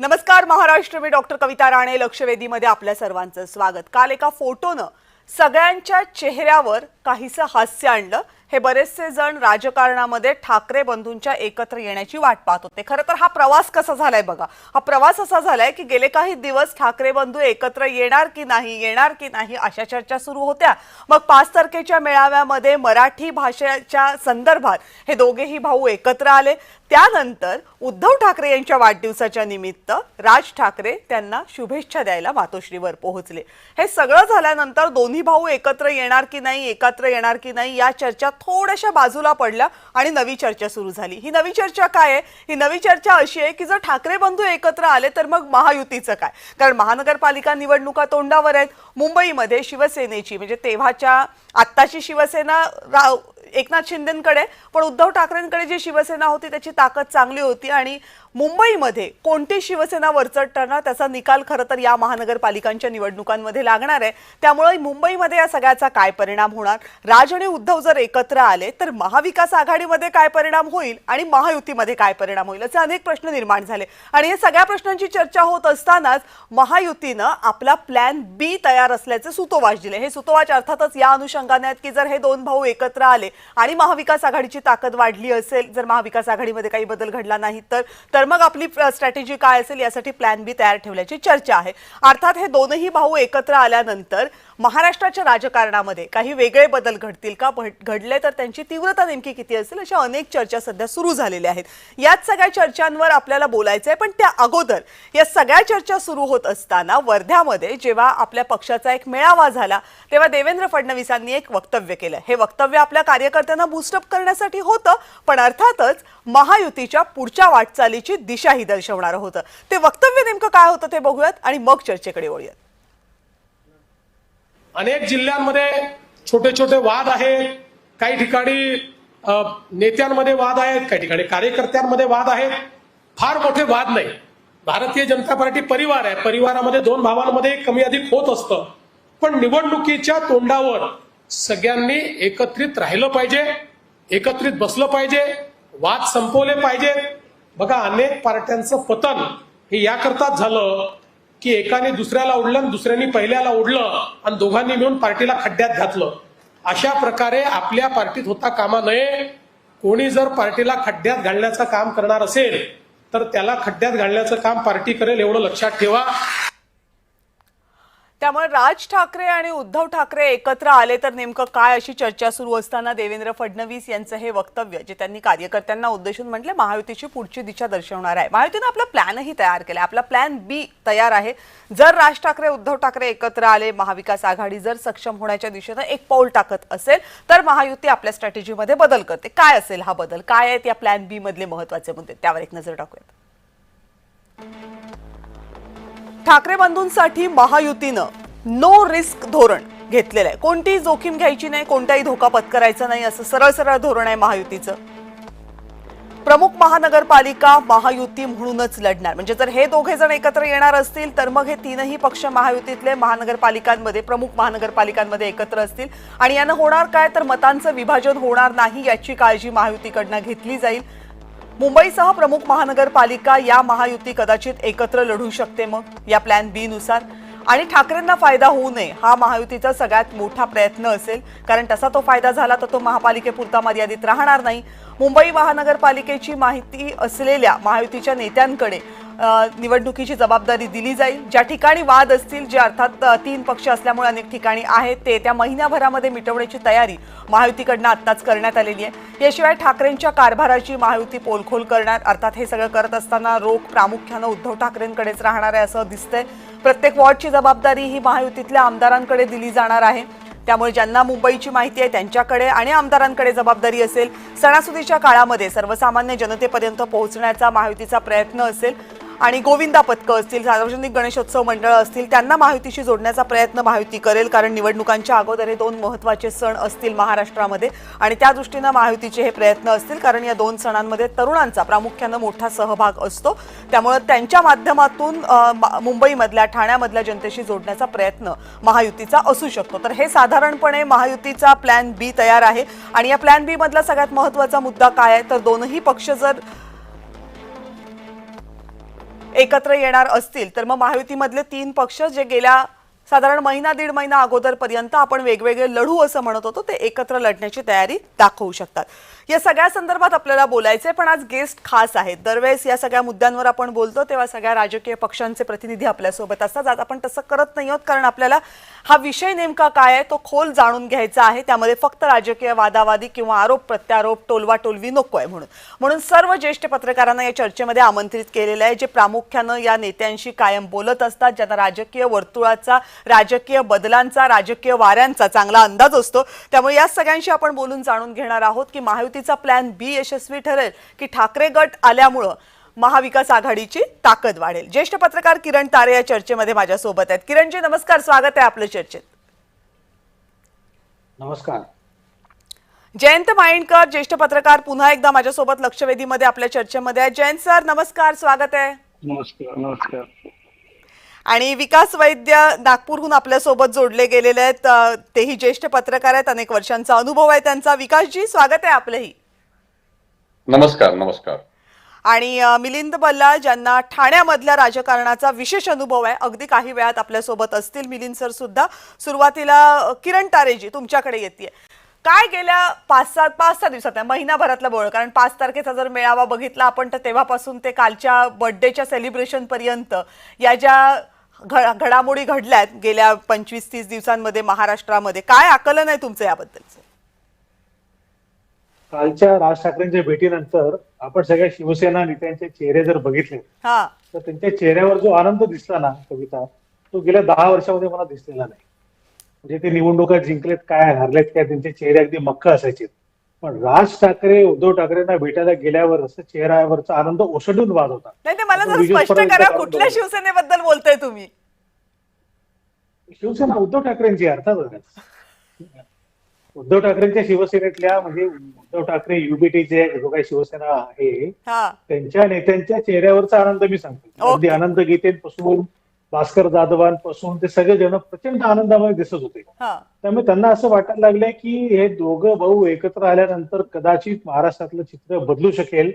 नमस्कार महाराष्ट्र, मी डॉक्टर कविता राणे. लक्षवेधीमध्ये आपल्या सर्वांचं स्वागत. काल एका फोटोनं सगळ्यांच्या चेहऱ्यावर काहीसं हास्य आणलं. हे बरेचसे जण राजकारणामध्ये ठाकरे बंधूंच्या एकत्र येण्याची वाट पाहत होते. खरं तर हा प्रवास कसा झालाय बघा. हा प्रवास असा झालाय की गेले काही दिवस ठाकरे बंधू एकत्र येणार की नाही अशा चर्चा सुरू होत्या. मग 5 तारखेच्या मेळाव्यामध्ये मराठी भाषेच्या संदर्भात हे दोघेही भाऊ एकत्र आले. त्यानंतर उद्धव ठाकरे यांच्या वाढदिवसाच्या निमित्त राज ठाकरे त्यांना शुभेच्छा द्यायला मातोश्रीवर पोहोचले. हे सगळं झाल्यानंतर दोन्ही भाऊ एकत्र येणार की नाही या चर्चा थोड्याशा बाजूला पडल्या आणि नवी चर्चा सुरू झाली. ही नवी चर्चा काय आहे? ही नवी चर्चा अशी आहे की जर ठाकरे बंधू एकत्र आले तर मग महायुतीचं काय? कारण महानगरपालिका निवडणुका तोंडावर आहेत. मुंबईमध्ये शिवसेनेची म्हणजे तेव्हाच्या आत्ताची शिवसेना एकनाथ शिंदेंकडे, पण उद्धव ठाकरेंकडे जी शिवसेना होती त्याची ताकद चांगली होती आणि मुंबईमध्ये कोणती शिवसेना वरचढ ठरणार त्याचा निकाल खरं तर या महानगरपालिकांच्या निवडणुकांमध्ये लागणार आहे. त्यामुळे मुंबईमध्ये या सगळ्याचा काय परिणाम होणार, राज आणि उद्धव जर एकत्र आले तर महाविकास आघाडीमध्ये काय परिणाम होईल आणि महायुतीमध्ये काय परिणाम होईल असे अनेक प्रश्न निर्माण झाले. आणि या सगळ्या प्रश्नांची चर्चा होत असतानाच महायुतीनं आपला प्लॅन बी तयार असल्याचे सुतोवाच दिले. हे सुतोवाच अर्थातच या अनुषंगाने आहेत की जर हे दोन भाऊ एकत्र आले आणि महाविकास आघाडीची ताकद वाढली असेल, जर महाविकास आघाडीमध्ये काही बदल घडला नाही तर मग आपली स्ट्रॅटेजी काय असेल यासाठी प्लॅन बी तयार ठेवल्याची चर्चा आहे. अर्थात हे दोनही भाऊ एकत्र आल्यानंतर महाराष्ट्राच्या राजकारणामध्ये काही वेगळे बदल घडतील का, घडले तर त्यांची तीव्रता नेमकी किती असेल अशा अनेक चर्चा सध्या सुरू झालेल्या आहेत. याच सगळ्या चर्चांवर आपल्याला बोलायचं आहे. पण त्या अगोदर या सगळ्या चर्चा सुरू होत असताना वर्ध्यामध्ये जेव्हा आपल्या पक्षाचा एक मेळावा झाला तेव्हा देवेंद्र फडणवीसांनी एक वक्तव्य केलं. हे वक्तव्य आपल्या कार्यकर्त्यांना बूस्टअप करण्यासाठी होतं, पण अर्थातच महायुतीच्या पुढच्या वाटचालीची दिशाही दर्शवणारं होतं. ते वक्तव्य नेमकं काय होतं ते बघूयात आणि मग चर्चेकडे वळूयात. अनेक जिल्ह्यांमध्ये छोटे छोटे वाद आहेत. काही ठिकाणी नेत्यांमध्ये वाद आहेत, काही ठिकाणी कार्यकर्त्यांमध्ये वाद आहेत. फार मोठे वाद नाही. भारतीय जनता पार्टी परिवार आहे. परिवारामध्ये दोन भावांमध्ये कमी अधिक होत असतं. पण निवडणुकीच्या तोंडावर सगळ्यांनी एकत्रित राहिलं पाहिजे, एकत्रित बसलं पाहिजे, वाद संपवले पाहिजेत. बघा, अनेक पार्ट्यांचं पतन हे याकरताच झालं की एकाने दुसऱ्याला ओढलं आणि दुसऱ्याने पहिल्याला ओढलं आणि दोघांनी मिळून पार्टीला खड्ड्यात घातलं. अशा प्रकारे आपल्या पार्टीत होता कामा नये. कोणी जर पार्टीला खड्ड्यात घालण्याचं काम करणार असेल तर त्याला खड्ड्यात घालण्याचं काम पार्टी करेल, एवढं लक्षात ठेवा. त्यामुळे राज ठाकरे आणि उद्धव ठाकरे एकत्र आले तर नेमकं काय अशी चर्चा सुरू असताना देवेंद्र फडणवीस यांचं हे वक्तव्य जे त्यांनी कार्यकर्त्यांना उद्देशून म्हटले महायुतीची पुढची दिशा दर्शवणार आहे. महायुतीने आपला प्लॅनही तयार केला. आपला प्लॅन बी तयार आहे. जर राज ठाकरे उद्धव ठाकरे एकत्र आले, महाविकास आघाडी जर सक्षम होण्याच्या दिशेनं एक पाऊल टाकत असेल तर महायुती आपल्या स्ट्रॅटेजीमध्ये बदल करते. काय असेल हा बदल, काय आहेत या प्लॅन बी मधले महत्वाचे मुद्दे, त्यावर एक नजर टाकूयात. ठाकरे बंधूंसाठी महायुतीनं नो रिस्क धोरण घेतलेलं आहे. कोणतीही जोखीम घ्यायची नाही, कोणताही धोका पत्करायचा नाही असं सरळ धोरण आहे महायुतीचं. प्रमुख महानगरपालिका महायुती म्हणूनच लढणार. म्हणजे जर हे दोघे जण एकत्र येणार असतील तर मग हे तीनही पक्ष महायुतीतले महानगरपालिकांमध्ये, प्रमुख महानगरपालिकांमध्ये एकत्र असतील आणि यानं होणार काय तर मतांचं विभाजन होणार नाही याची काळजी महायुतीकडनं घेतली जाईल. मुंबईसह प्रमुख महानगरपालिका या महायुती कदाचित एकत्र लढू शकते मग या प्लॅन बी नुसार. आणि ठाकरेंना फायदा होऊ नये हा महायुतीचा सगळ्यात मोठा प्रयत्न असेल, कारण तसा तो फायदा झाला तर तो महापालिकेपुरता मर्यादित राहणार नाही. मुंबई महानगरपालिकेची माहिती असलेल्या महायुतीच्या नेत्यांकडे निवडणुकीची जबाबदारी दिली जाईल. ज्या ठिकाणी वाद असतील, जे अर्थात 3 पक्ष असल्यामुळे अनेक ठिकाणी आहेत, ते त्या महिन्याभरामध्ये मिटवण्याची तयारी महायुतीकडनं आत्ताच करण्यात आलेली आहे. याशिवाय ठाकरेंच्या कारभाराची महायुती पोलखोल करणार. अर्थात हे सगळं करत असताना रोख प्रामुख्यानं उद्धव ठाकरेंकडेच राहणार आहे असं दिसतंय. प्रत्येक वॉर्डची जबाबदारी ही महायुतीतल्या आमदारांकडे दिली जाणार आहे. त्यामुळे ज्यांना मुंबईची माहिती आहे त्यांच्याकडे आणि आमदारांकडे जबाबदारी असेल. सणासुदीच्या काळामध्ये सर्वसामान्य जनतेपर्यंत पोहोचण्याचा महायुतीचा प्रयत्न असेल आणि गोविंदा पथकं असतील, सार्वजनिक गणेशोत्सव मंडळ असतील, त्यांना महायुतीशी जोडण्याचा प्रयत्न महायुती करेल. कारण निवडणुकांच्या अगोदर हे 2 महत्त्वाचे सण असतील महाराष्ट्रामध्ये आणि त्या दृष्टीनं महायुतीचे हे प्रयत्न असतील. कारण या 2 सणांमध्ये तरुणांचा प्रामुख्यानं मोठा सहभाग असतो. त्यामुळे त्यांच्या माध्यमातून मुंबईमधल्या, ठाण्यामधल्या जनतेशी जोडण्याचा प्रयत्न महायुतीचा असू शकतो. तर हे साधारणपणे महायुतीचा प्लॅन बी तयार आहे. आणि या प्लॅन बी मधला सगळ्यात महत्त्वाचा मुद्दा काय आहे तर दोनही पक्ष जर एकत्र येणार असतील तर मग महायुतीमधले 3 पक्ष जे गेल्या साधारण महिना दीड महिना अगोदरपर्यंत आपण वेगवेगळे लढू असं म्हणत होतो ते एकत्र लढण्याची तयारी दाखवू शकतात. या सगळ्या संदर्भात आपल्याला बोलायचंय, पण आज गेस्ट खास आहेत. दरवेळेस या सगळ्या मुद्द्यांवर आपण बोलतो तेव्हा सगळ्या राजकीय पक्षांचे प्रतिनिधी आपल्यासोबत असतात. आज आपण तसं करत नाही आहोत, कारण आपल्याला हा विषय नेमका काय आहे तो खोल जाणून घ्यायचा आहे. त्यामध्ये फक्त राजकीय वादावादी किंवा आरोप प्रत्यारोप टोलवाटोलवी नको आहे. म्हणून सर्व ज्येष्ठ पत्रकारांना या चर्चेमध्ये आमंत्रित केलेलं आहे, जे प्रामुख्यानं या नेत्यांशी कायम बोलत असतात, ज्यांना राजकीय वर्तुळाचा, राजकीय बदलांचा, राजकीय वाऱ्यांचा चांगला अंदाज असतो. त्यामुळे या सगळ्यांशी आपण बोलून जाणून घेणार आहोत की महायुतीचा प्लॅन बी यशस्वी ठरेल की ठाकरे गट आल्यामुळं महाविकास आघाडीची ताकद वाढेल. ज्येष्ठ पत्रकार किरण तारे या चर्चेमध्ये माझ्यासोबत आहेत. किरणजी नमस्कार, स्वागत आहे आपलं चर्चेत. नमस्कार. जयंत माइंडकर ज्येष्ठ पत्रकार पुन्हा एकदा माझ्यासोबत लक्षवेधीमध्ये आपल्या चर्चेमध्ये आहेत. जयंत सर नमस्कार, स्वागत आहे. नमस्कार. नमस्कार. आणि विकास वैद्य नागपूरहून आपल्यासोबत जोडले गेलेले आहेत. तेही ज्येष्ठ पत्रकार आहेत, अनेक वर्षांचा अनुभव आहे त्यांचा. विकासजी स्वागत आहे आपलंही. नमस्कार. नमस्कार. आणि मिलिंद बल्लाळ ज्यांना ठाण्यामधल्या राजकारणाचा विशेष अनुभव आहे, अगदी काही वेळात आपल्यासोबत असतील. मिलिंद सर सुद्धा. सुरुवातीला किरण तारेजी तुमच्याकडे येते. काय गेल्या 5-6 दिवसात आहे, महिनाभरातला बोल, कारण 5 तारखेचा जर मेळावा बघितला आपण तर तेव्हापासून ते कालच्या बर्थडेच्या सेलिब्रेशन पर्यंत या ज्या घडामोडी घडल्यात गेल्या 25-30 दिवसांमध्ये महाराष्ट्रामध्ये, काय आकलन आहे तुमचं याबद्दलचं? कालच्या राज ठाकरेंच्या भेटीनंतर आपण सगळ्या शिवसेना नेत्यांचे चेहरे जर बघितले तर त्यांच्या चेहऱ्यावर जो आनंद दिसला ना कविता, तो गेल्या 10 वर्षामध्ये मला दिसलेला नाही. म्हणजे ते निवडणुका जिंकलेत काय, हरलेत काय, त्यांचे चेहरे अगदी मक्क असायचे. पण राज ठाकरे उद्धव ठाकरेंना भेटायला गेल्यावर असं चेहऱ्यावरचा आनंद ओसंडून वाद होता. नाही, ते मला जरा स्पष्ट करा, कुठल्या शिवसेनेबद्दल बोलताय तुम्ही? शिवसेना उद्धव ठाकरेंची अर्थातच. उद्धव ठाकरेंच्या शिवसेनेतल्या, म्हणजे उद्धव ठाकरे युबीटीचे जो काही शिवसेना आहे त्यांच्या नेत्यांच्या चेहऱ्यावरचा आनंद मी सांगतो. अगदी आनंद गीतेपासून भास्कर जाधवांपासून ते सगळे जण प्रचंड आनंदामध्ये दिसत होते. त्यामुळे त्यांना असं वाटायला लागलंय की हे दोघं भाऊ एकत्र आल्यानंतर कदाचित महाराष्ट्रातलं चित्र बदलू शकेल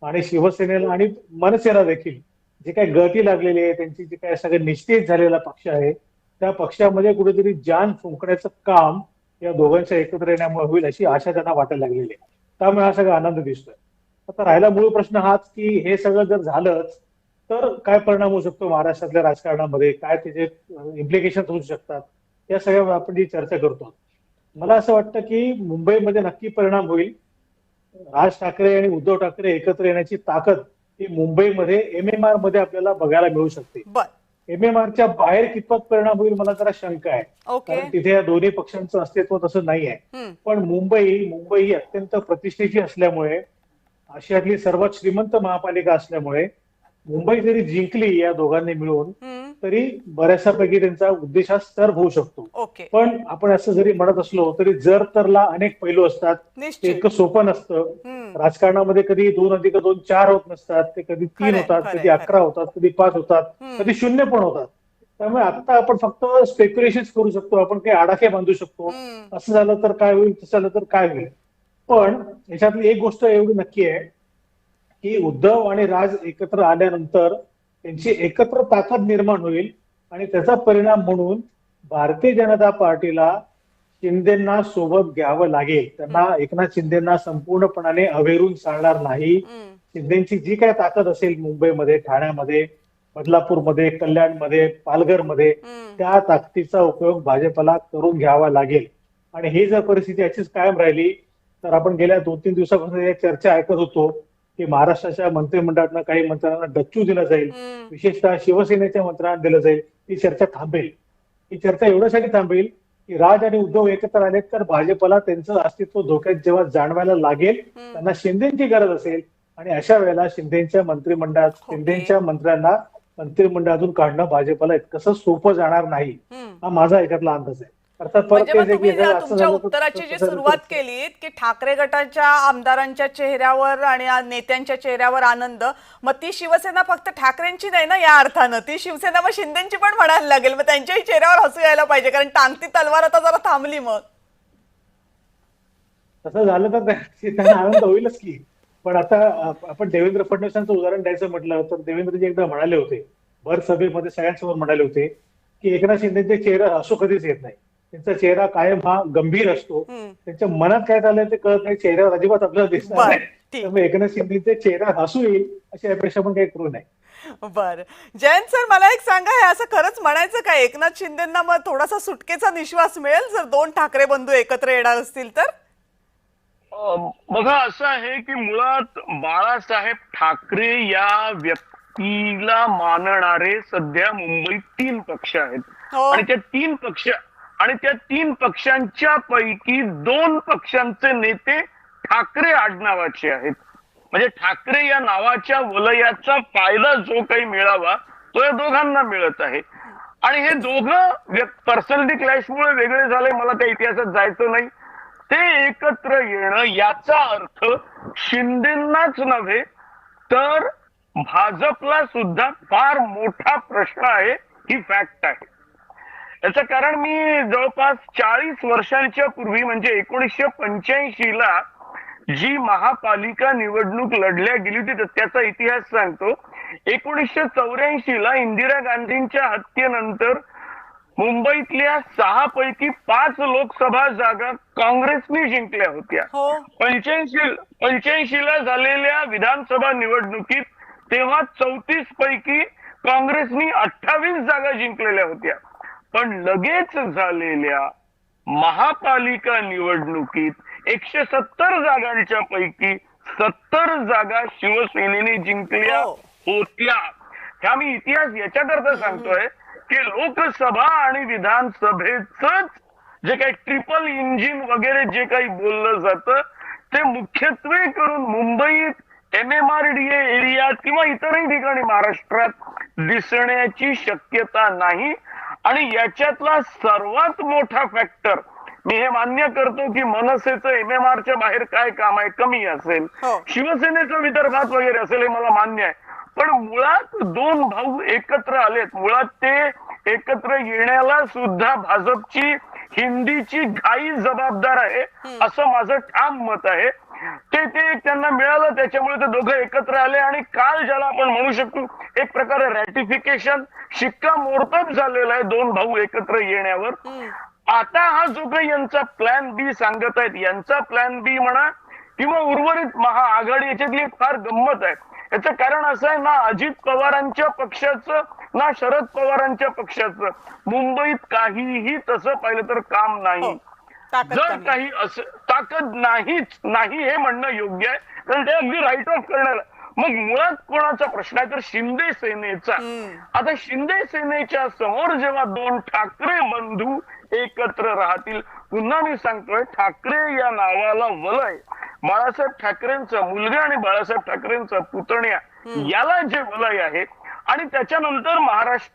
आणि शिवसेनेला आणि मनसेला देखील जे काही गळती लागलेली आहे, त्यांची जे काही सगळं निश्चित झालेला पक्ष आहे त्या पक्षामध्ये कुठेतरी जान फुंकण्याचं काम या दोघांच्या एकत्र येण्यामुळे होईल अशी आशा त्यांना वाटायला लागलेली आहे. त्यामुळे हा सगळा आनंद दिसतोय. आता राहिला मूळ प्रश्न हाच की हे सगळं जर झालंच तर काय परिणाम होऊ शकतो महाराष्ट्रातल्या राजकारणामध्ये, काय त्याचे इम्प्लिकेशन होऊ शकतात, या सगळ्या आपण जी चर्चा करतो. मला असं वाटतं की मुंबईमध्ये नक्की परिणाम होईल. राज ठाकरे आणि उद्धव ठाकरे एकत्र येण्याची ताकद ही मुंबईमध्ये MMR मध्ये आपल्याला बघायला मिळू शकते. MMRच्या बाहेर कितपत परिणाम होईल मला जरा शंका आहे, कारण तिथे या दोन्ही पक्षांचं अस्तित्व तसं नाही आहे. पण मुंबई ही अत्यंत प्रतिष्ठेची असल्यामुळे, आशियातली सर्वात श्रीमंत महापालिका असल्यामुळे मुंबई जरी जिंकली या दोघांनी मिळून तरी बऱ्याचशापैकी त्यांचा उद्देश हा सर्व होऊ शकतो. पण आपण असं जरी म्हणत असलो तरी जर तरला अनेक पैलू असतात. ते इतकं सोपं नसतं. राजकारणामध्ये कधी 2+2 4 होत नसतात, ते कधी 3 होतात, कधी 11 होतात, कधी 5 होतात, कधी 0 पण होतात. त्यामुळे आता आपण फक्त स्पेक्युलेशन करू शकतो, आपण काही आडाखे बांधू शकतो, असं झालं तर काय होईल, तसं झालं तर काय होईल. पण याच्यातली एक गोष्ट एवढी नक्की आहे की उद्धव आणि राज एकत्र आल्यानंतर त्यांची एकत्र ताकद निर्माण होईल आणि त्याचा परिणाम म्हणून भारतीय जनता पार्टीला शिंदेना सोबत घ्यावं लागेल. त्यांना एकनाथ शिंदेना संपूर्णपणाने अवेरून चालणार नाही. शिंदेची जी काय ताकद असेल मुंबईमध्ये, ठाण्यामध्ये, बदलापूरमध्ये, कल्याणमध्ये, पालघरमध्ये, त्या ताकदीचा उपयोग भाजपला करून घ्यावा लागेल. आणि ही जर परिस्थिती अशीच कायम राहिली तर आपण गेल्या 2-3 दिवसापासून या चर्चा ऐकत होतो की महाराष्ट्राच्या मंत्रिमंडळातनं काही मंत्र्यांना डच्चू दिला जाईल, विशेषतः शिवसेनेच्या मंत्र्यांना दिलं जाईल. ही चर्चा थांबेल. ही चर्चा एवढ्यासाठी थांबेल की राज आणि उद्धव एकत्र आले तर भाजपला त्यांचं अस्तित्व धोक्यात जेव्हा जाणवायला लागेल, त्यांना शिंदेची गरज असेल आणि अशा वेळेला शिंदेच्या मंत्रिमंडळात शिंदेच्या मंत्र्यांना मंत्रिमंडळातून काढणं भाजपला इतकंसं सोपं जाणार नाही, हा माझा याच्यातला अंदाज आहे. तुमच्या उत्तराची जी सुरुवात केलीत की ठाकरे गटाच्या आमदारांच्या चेहऱ्यावर आणि नेत्यांच्या चेहऱ्यावर आनंद, मग ती शिवसेना फक्त ठाकरेंची नाही ना या अर्थानं, ती शिवसेना मग शिंदेची पण म्हणायला लागेल. मग त्यांच्याही चेहऱ्यावर हसू यायला पाहिजे, कारण टांगती तलवार आता जरा थांबली. मग तसं झालं तर त्यांना आनंद होईलच की. पण आता आपण देवेंद्र फडणवीसांचं उदाहरण द्यायचं म्हटलं तर देवेंद्रजी एकदा म्हणाले होते, भर सभेमध्ये सगळ्यांसमोर म्हणाले होते की एकनाथ शिंदेचे चेहरा हसू कधीच येत नाही, त्यांचा चेहरा कायम हा गंभीर असतो, त्यांच्या मनात काय चाललंय ते कळत नाही, चेहऱ्यावर अजिबात आपल्याला दिसणार नाही. त्यामुळे एकनाथ शिंदेचे चेहरा हसू येईल अशी अपेक्षा पण काही करू नये. बर, जयंत सर मला एक सांगा, हे असं खरंच म्हणायचं का एकनाथ शिंदेंना मग थोडासा सुटकेचा निश्वास मिळेल जर दोन ठाकरे बंधू एकत्र येणार असतील तर? बघा, असं आहे की मुळात बाळासाहेब ठाकरे या व्यक्तीला मानणारे सध्या मुंबईत 3 पक्ष आहेत. आणि त्या तीन पक्षांच्या पैकी 2 पक्षांचे नेते ठाकरे आडनावाचे आहेत. म्हणजे ठाकरे या नावाच्या वलयाचा फायदा जो काही मिळावा तो या दोघांना मिळत आहे. आणि हे दोघं पर्सनॅलिटी क्लॅशमुळे वेगळे झाले, मला त्या इतिहासात जायचं नाही. ते एकत्र येणं याचा अर्थ शिंदेंनाच नव्हे तर भाजपला सुद्धा फार मोठा प्रश्न आहे, ही फॅक्ट आहे. याचं कारण मी जवळपास 40 वर्षांच्या पूर्वी म्हणजे 1985 ला जी महापालिका निवडणूक लढल्या गेली होती त्याचा इतिहास सांगतो. 1984 ला इंदिरा गांधींच्या हत्येनंतर मुंबईतल्या 6 पैकी 5 लोकसभा जागा काँग्रेसने जिंकल्या होत्या. 85 ला झालेल्या विधानसभा निवडणुकीत तेव्हा 34 पैकी काँग्रेसनी 28 जागा जिंकलेल्या होत्या. पण लगेच झालेल्या महापालिका निवडणुकीत 170 जागांच्या पैकी 70 जागा शिवसेनेने जिंकल्या होत्या. ह्या मी इतिहास याच्याकरता सांगतोय की लोकसभा आणि विधानसभेच जे काही ट्रिपल इंजिन वगैरे जे काही बोललं जातं ते मुख्यत्वे करून मुंबईत MMRDA एरियात किंवा इतरही ठिकाणी महाराष्ट्रात दिसण्याची शक्यता नाही. आणि याच्यातला सर्वात मोठा फॅक्टर, मी हे मान्य करतो की मनसेचं MMRच्या बाहेर काय काम आहे, कमी असेल, शिवसेनेचं विदर्भात वगैरे असेल, हे मला मान्य आहे. पण मुळात 2 भाऊ एकत्र आलेत. मुळात ते एकत्र येण्याला सुद्धा भाजपची हिंदीची घाई जबाबदार आहे असं माझं ठाम मत आहे. ते त्यांना मिळालं, त्याच्यामुळे ते दोघं एकत्र आले. आणि काल ज्याला आपण म्हणू शकतो एक प्रकारे रॅटिफिकेशन, शिक्कामोर्तब झालेला आहे 2 भाऊ एकत्र येण्यावर. आता हा जो काही यांचा प्लॅन बी सांगत आहेत, यांचा प्लॅन बी म्हणा किंवा उर्वरित महाआघाडी, याच्यातली एक फार गंमत आहे. याचं कारण असं आहे, ना अजित पवारांच्या पक्षाचं ना शरद पवारांच्या पक्षाचं मुंबईत काहीही तसं पाहिलं तर काम नाही. जर काही असं ताकद नाही हे म्हणणं योग्य आहे, कारण ते अगदी राईट ऑफ करण्याला. मग मुळात कोणाचा प्रश्न आहे तर शिंदे सेनेचा. आता शिंदे सेनेच्या समोर जेव्हा 2 ठाकरे बंधू एकत्र राहतील, पुन्हा मी सांगतोय ठाकरे या नावाला वलय, बाळासाहेब ठाकरेंचा मुलगा आणि बाळासाहेब ठाकरेंचा पुतण्या याला जे वलय आहे, आणि त्याच्यानंतर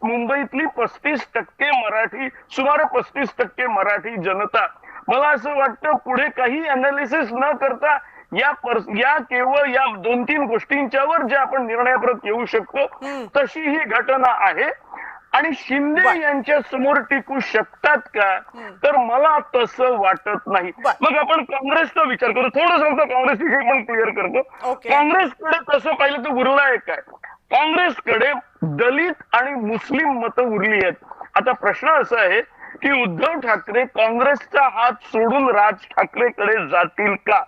मुंबईतली 35% मराठी, सुमारे 35% मराठी जनता, मला असं वाटतं पुढे काही अनालिसिस न करता या केवळ या 2-3 गोष्टींच्यावर जे आपण निर्णयाप्रत येऊ शकतो तशी ही घटना आहे. आणि शिंदे यांच्या समोर टिकू शकतात का, तर मला तसं वाटत नाही. मग आपण काँग्रेसचा विचार करू, थोडं काँग्रेस विषयी पण क्लिअर करतो. काँग्रेसकडे तसं पाहिलं तर उरलं आहे काय, काँग्रेसकडे दलित आणि मुस्लिम मतं उरली आहेत. आता प्रश्न असा आहे की उद्धव ठाकरे काँग्रेसचा हात सोडून राज ठाकरेकडे जातील का,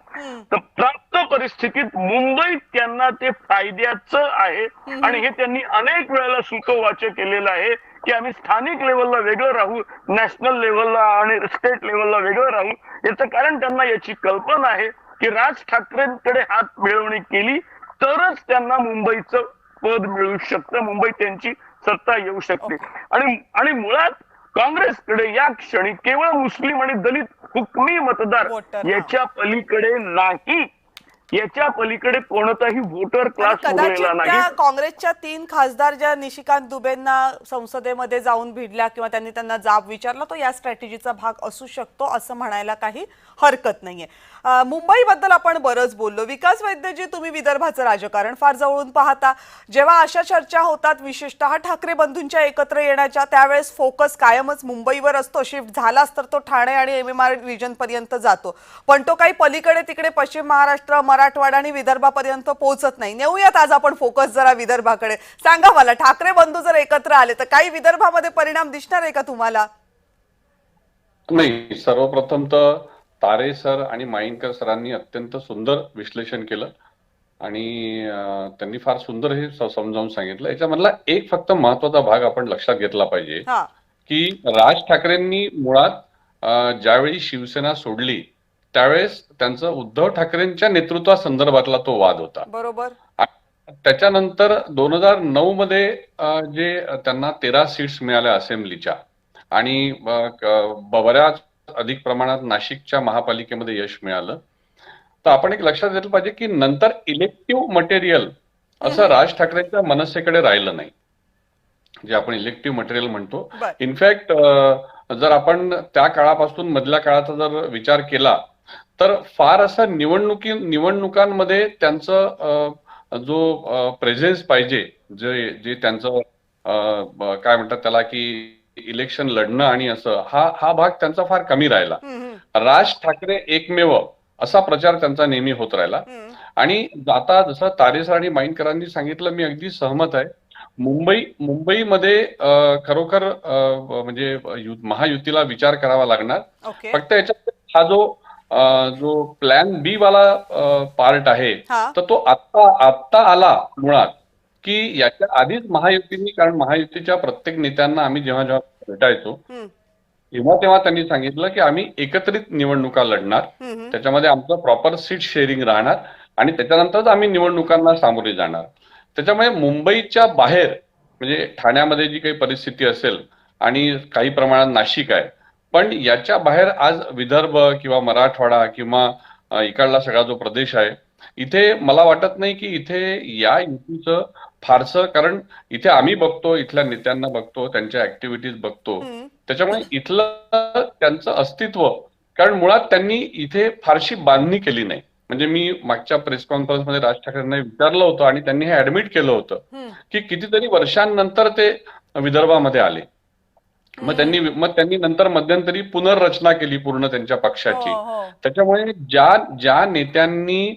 तर प्राप्त परिस्थितीत मुंबईत त्यांना ते फायद्याचं आहे. आणि हे त्यांनी अनेक वेळेला सुतोवाच केलेलं आहे की आम्ही स्थानिक लेवलला वेगळं राहू, नॅशनल लेवलला आणि स्टेट लेवलला वेगळं राहू. याचं कारण त्यांना याची कल्पना आहे की राज ठाकरेंकडे हात मिळवणी केली तरच त्यांना मुंबईचं पद मिळू शकतं, मुंबईत त्यांची सत्ता येऊ शकते. आणि मुळात काँग्रेसकडे या क्षणी केवळ मुस्लिम आणि दलित हुकमी मतदार याच्या पलीकडे कोणताही वोटर क्लास उरलेला नाही. काँग्रेसच्या 3 खासदार ज्या निशिकांत दुबेंना संसदेमध्ये जाऊन भिडल्या किंवा त्यांनी त्यांना जाब विचारला, तो या स्ट्रॅटेजीचा भाग असू शकतो असं म्हणायला काही हरकत नाहीये. मुंबईबद्दल आपण बरंच बोललो. विकास वैद्यजी, तुम्ही विदर्भाचं राजकारण फार जवळून पाहता. जेव्हा अशा चर्चा होतात विशेषतः ठाकरे बंधूंच्या एकत्र येण्याच्या, त्यावेळेस फोकस कायमच मुंबईवर असतो. शिफ्ट झालाच तर तो ठाणे आणि MMR रिजन पर्यंत जातो, पण तो काही पलीकडे तिकडे पश्चिम महाराष्ट्र, मराठवाडा आणि विदर्भापर्यंत पोहोचत नाही. नेऊयात आज आपण फोकस जरा विदर्भाकडे. सांगा मला, ठाकरे बंधू जर एकत्र आले तर काही विदर्भामध्ये परिणाम दिसणार आहे का तुम्हाला? नाही, सर्वप्रथम तर तारे सर आणि माईनकर सरांनी अत्यंत सुंदर विश्लेषण केलं आणि त्यांनी फार सुंदर हे समजावून सांगितलं. याच्यामधला एक फक्त महत्वाचा भाग आपण लक्षात घेतला पाहिजे की राज ठाकरेंनी मुळात ज्यावेळी शिवसेना सोडली त्यावेळेस त्यांचं उद्धव ठाकरेंच्या नेतृत्वासंदर्भातला तो वाद होता. बरोबर. त्याच्यानंतर 2009 मध्ये जे त्यांना 13 सीट्स मिळाल्या असेंब्लीच्या आणि बऱ्याच अधिक प्रमाणात नाशिकच्या महापालिकेमध्ये यश मिळालं, तर आपण एक लक्षात घेतलं पाहिजे की नंतर इलेक्टिव्ह मटेरियल असं राज ठाकरेंच्या मनसेकडे राहिलं नाही, जे आपण इलेक्टिव्ह मटेरियल म्हणतो. इनफॅक्ट जर आपण त्या काळापासून मधल्या काळाचा जर विचार केला तर फार असं निवडणुकांमध्ये त्यांचं जो प्रेझेन्स पाहिजे, जे त्यांचं काय म्हणतात त्याला की इलेक्शन लढणं आणि असं, हा भाग त्यांचा फार कमी राहिला. राज ठाकरे एकमेव असा प्रचार त्यांचा नेहमी होत राहिला. आणि आता जसं तारेसर आणि माईनकरांनी सांगितलं, मी अगदी सहमत आहे. मुंबईमध्ये खरोखर म्हणजे महायुतीला विचार करावा लागणार. फक्त याच्यात हा जो प्लॅन बी वाला पार्ट आहे तर तो आत्ता आला मुळात, की याच्या आधीच महायुतींनी, कारण महायुतीच्या प्रत्येक नेत्यांना आम्ही जेव्हा भेटायचो तेव्हा त्यांनी सांगितलं की आम्ही एकत्रित निवडणुका लढणार, त्याच्यामध्ये आमचं प्रॉपर सीट शेअरिंग राहणार आणि त्याच्यानंतरच आम्ही निवडणुकांना सामोरे जाणार. त्याच्यामुळे मुंबईच्या बाहेर म्हणजे ठाण्यामध्ये जी काही परिस्थिती असेल आणि काही प्रमाणात नाशिक आहे, पण याच्या बाहेर आज विदर्भ किंवा मराठवाडा किंवा इकडला सगळा जो प्रदेश आहे, इथे मला वाटत नाही की इथे या युतीचं फारसं, कारण इथे आम्ही बघतो, इथल्या नेत्यांना बघतो, त्यांच्या ऍक्टिव्हिटीज बघतो, त्याच्यामुळे इथलं त्यांचं अस्तित्व, कारण मुळात त्यांनी इथे फारशी बांधणी केली नाही. म्हणजे मी मागच्या प्रेस कॉन्फरन्समध्ये राज ठाकरेंना विचारलं होतं आणि त्यांनी हे ऍडमिट केलं होतं की कितीतरी वर्षांनंतर ते विदर्भामध्ये आले. मग त्यांनी नंतर मध्यंतरी पुनर्रचना केली पूर्ण त्यांच्या पक्षाची. त्याच्यामुळे ज्या नेत्यांनी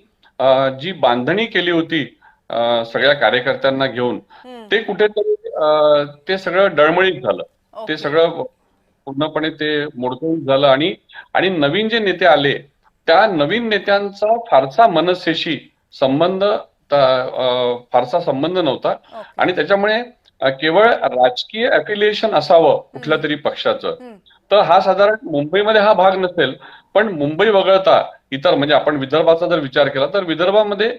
जी बांधणी केली होती सगळ्या कार्यकर्त्यांना घेऊन, ते कुठेतरी ते सगळं डळमळीत झालं, ते सगळं पूर्णपणे ते मोडकळीत झालं. आणि नवीन जे नेते आले त्या नवीन नेत्यांचा फारसा मनसेशी फारसा संबंध नव्हता आणि त्याच्यामुळे केवळ राजकीय अफिलिएशन असावं कुठल्या तरी पक्षाचं, तर हा साधारण मुंबईमध्ये हा भाग नसेल. पण मुंबई वगळता इतर, म्हणजे आपण विदर्भाचा जर विचार केला तर विदर्भामध्ये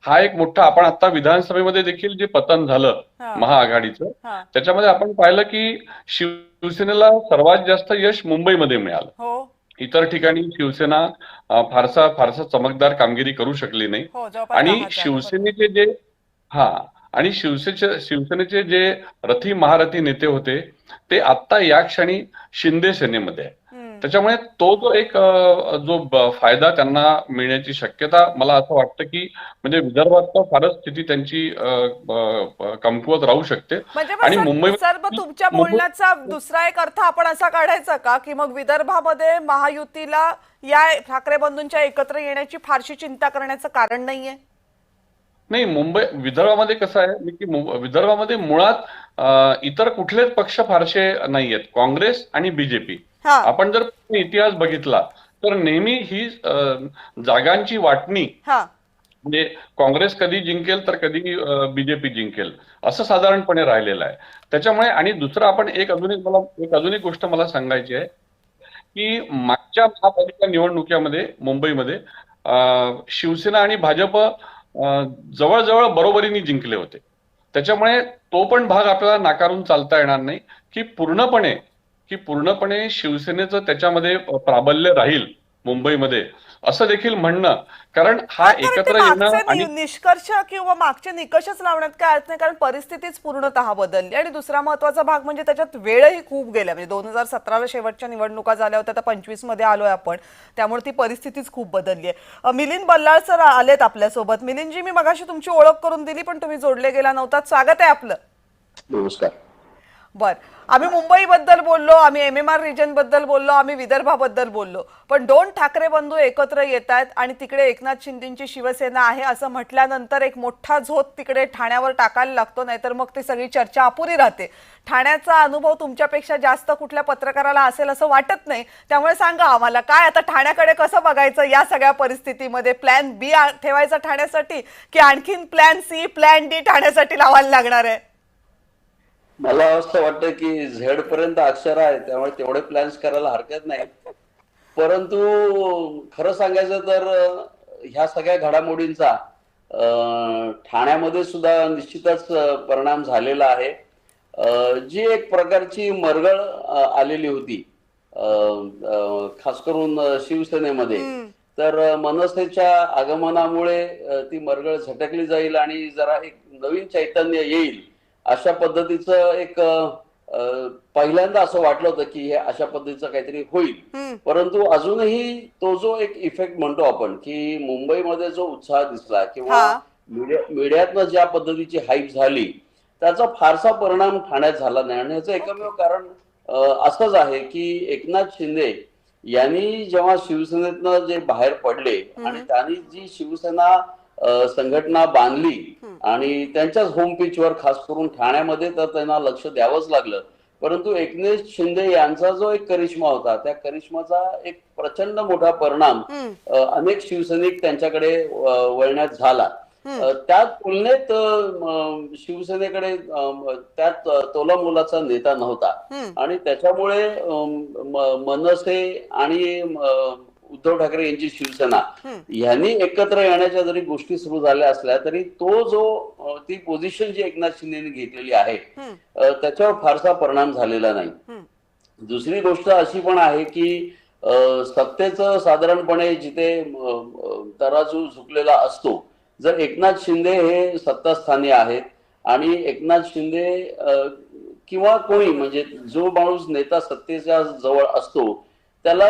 हा एक मोठा, आपण आता विधानसभेमध्ये देखील जे पतन झालं महाआघाडीचं, त्याच्यामध्ये आपण पाहिलं की शिवसेनेला सर्वात जास्त यश मुंबईमध्ये मिळालं. इतर ठिकाणी शिवसेना फारसा चमकदार कामगिरी करू शकली नाही. आणि शिवसेनेचे जे रथी महारथी नेते होते ते आता या क्षणी शिंदे सेनेमध्ये आहे. त्याच्यामुळे तो जो एक जो फायदा त्यांना मिळण्याची शक्यता, मला असं वाटतं की म्हणजे विदर्भात तर फारच स्थिती त्यांची कमकुवत राहू शकते. आणि मुंबई, तुमच्या बोलण्याचा दुसरा एक अर्थ आपण असा काढायचा का की मग विदर्भामध्ये महायुतीला या ठाकरे बंधूंच्या एकत्र येण्याची फारशी चिंता करण्याचं कारण नाहीये? नाही, विदर्भामध्ये कसं आहे की विदर्भामध्ये मुळात इतर कुठलेच पक्ष फारसे नाहीयेत, काँग्रेस आणि बीजेपी. आपण जर इतिहास बघितला तर नेहमी ही जागांची वाटणी म्हणजे काँग्रेस कधी जिंकेल तर कधी बीजेपी जिंकेल असं साधारणपणे राहिलेलं आहे. त्याच्यामुळे, आणि दुसरं आपण अजून एक गोष्ट मला सांगायची आहे की मागच्या महापालिका निवडणुकीमध्ये मुंबईमध्ये शिवसेना आणि भाजप जवळजवळ बरोबरीने जिंकले होते. त्याच्यामुळे तो पण भाग आपल्याला नाकारून चालता येणार नाही की पूर्णपणे शिवसेनेचं त्याच्यामध्ये प्राबल्य राहील मुंबईमध्ये, असं देखील म्हणणं. कारण हा तर ते एकत्र येणं मागचे आणि निष्कर्ष किंवा मागचे निकषच लावण्यात काय अर्थ नाही, कारण परिस्थितीच पूर्णतः बदलली. आणि दुसरा महत्वाचा भाग म्हणजे त्याच्यात वेळही खूप गेला. म्हणजे 2017ला शेवटच्या निवडणुका झाल्या होत्या, तर 25 मध्ये आलोय आपण, त्यामुळे ती परिस्थितीच खूप बदलली आहे. मिलिंद बल्लाळ सर आलेत आपल्यासोबत. मिलिंदजी, मी मगाशी तुमची ओळख करून दिली पण तुम्ही जोडले गेला नव्हतात. स्वागत आहे आपलं. नमस्कार. बर, आम्ही मुंबईबद्दल बोललो, आम्ही MMR रिजन बद्दल बोललो, आम्ही विदर्भाबद्दल बोललो, पण दोन ठाकरे बंधू एकत्र येत आहेत आणि तिकडे एकनाथ शिंदेची शिवसेना आहे असं म्हटल्यानंतर एक मोठा झोत तिकडे ठाण्यावर टाकायला लागतो, नाहीतर मग ती सगळी चर्चा अपुरी राहते. ठाण्याचा अनुभव तुमच्यापेक्षा जास्त कुठल्या पत्रकाराला असेल असं वाटत नाही, त्यामुळे सांगा आम्हाला, काय आता ठाण्याकडे कसं बघायचं या सगळ्या परिस्थितीमध्ये? प्लॅन बी ठेवायचा ठाण्यासाठी की आणखीन प्लॅन सी, प्लॅन डी ठाण्यासाठी लावायला लागणार आहे? मला असं वाटतं की झेड पर्यंत अक्षर आहे, त्यामुळे तेवढे प्लॅन्स करायला हरकत नाही. परंतु खरं सांगायचं तर ह्या सगळ्या घडामोडींचा ठाण्यामध्ये सुद्धा निश्चितच परिणाम झालेला आहे. जी एक प्रकारची मरगळ आलेली होती खास करून शिवसेनेमध्ये, तर मनसेच्या आगमनामुळे ती मरगळ झटकली जाईल आणि जरा एक नवीन चैतन्य येईल अशा पद्धतीचं एक पहिल्यांदा असं वाटलं होतं की हे अशा पद्धतीचं काहीतरी होईल. परंतु अजूनही तो जो एक इफेक्ट म्हणतो आपण की मुंबईमध्ये जो उत्साह दिसला किंवा मीडियातनं ज्या पद्धतीची हाईप झाली, त्याचा फारसा परिणाम ठाण्यात झाला नाही. आणि याचं एकमेव कारण असंच आहे की एकनाथ शिंदे यांनी जेव्हा शिवसेनेतनं जे बाहेर पडले आणि त्यांनी जी शिवसेना संघटना बांधली आणि त्यांच्याच होम पिचवर खास करून ठाण्यामध्ये तर त्यांना लक्ष द्यावंच लागलं. परंतु एकनाथ शिंदे यांचा जो एक करिश्मा होता, त्या करिश्माचा एक प्रचंड मोठा परिणाम अनेक शिवसैनिक त्यांच्याकडे वळण्यात झाला. त्या तुलनेत शिवसेनेकडे त्यात तोलामोलाचा नेता नव्हता आणि त्याच्यामुळे मनसे आणि उद्धव ठाकरे यांची शिवसेना यांनी एकत्र येण्याच्या जरी गोष्टी सुरू झाल्या असल्या तरी तो जो ती पोझिशन जी एकनाथ शिंदेने घेतलेली आहे त्याच्यावर फारसा परिणाम झालेला नाही. दुसरी गोष्ट अशी पण आहे की सत्तेचं साधारणपणे जिथे तराजू झुकलेला असतो, जर एकनाथ शिंदे हे सत्तास्थानी आहेत आणि एकनाथ शिंदे किंवा कोणी म्हणजे जो माणूस नेता सत्तेच्या जवळ असतो त्याला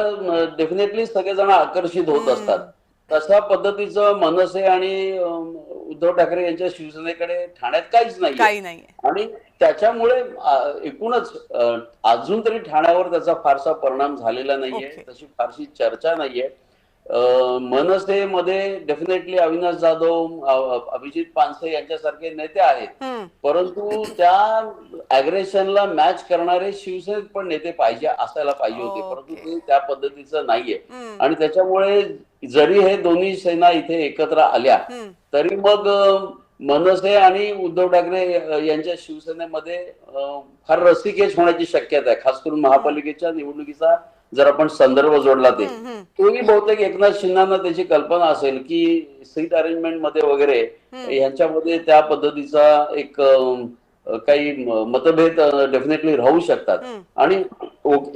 डेफिनेटली सगळेजण आकर्षित होत असतात. तशा पद्धतीचं मनसे आणि उद्धव ठाकरे यांच्या शिवसेनेकडे ठाण्यात काहीच नाही आणि त्याच्यामुळे एकूणच अजून तरी ठाण्यावर त्याचा फारसा परिणाम झालेला नाहीये, तशी फारशी चर्चा नाहीये. मनसेमध्ये डेफिनेटली अविनाश जाधव, अभिजित पानसे यांच्यासारखे नेते आहेत, परंतु त्या अग्रेशनला मॅच करणारे शिवसेनेत पण नेते असायला पाहिजे होते, परंतु ते त्या पद्धतीचं नाहीये. आणि त्याच्यामुळे जरी हे दोन्ही सेना इथे एकत्र आल्या तरी मग मनसे आणि उद्धव ठाकरे यांच्या शिवसेनेमध्ये फार रस्सीखेच होण्याची शक्यता आहे. खास करून महापालिकेच्या निवडणुकीचा जर आपण संदर्भ जोडला तोही बहुतेक एकनाथ शिंदेना त्याची कल्पना असेल की सीट अरेंजमेंट मध्ये वगैरे ह्यांच्यामध्ये त्या पद्धतीचा एक काही मतभेद डेफिनेटली राहू शकतात. आणि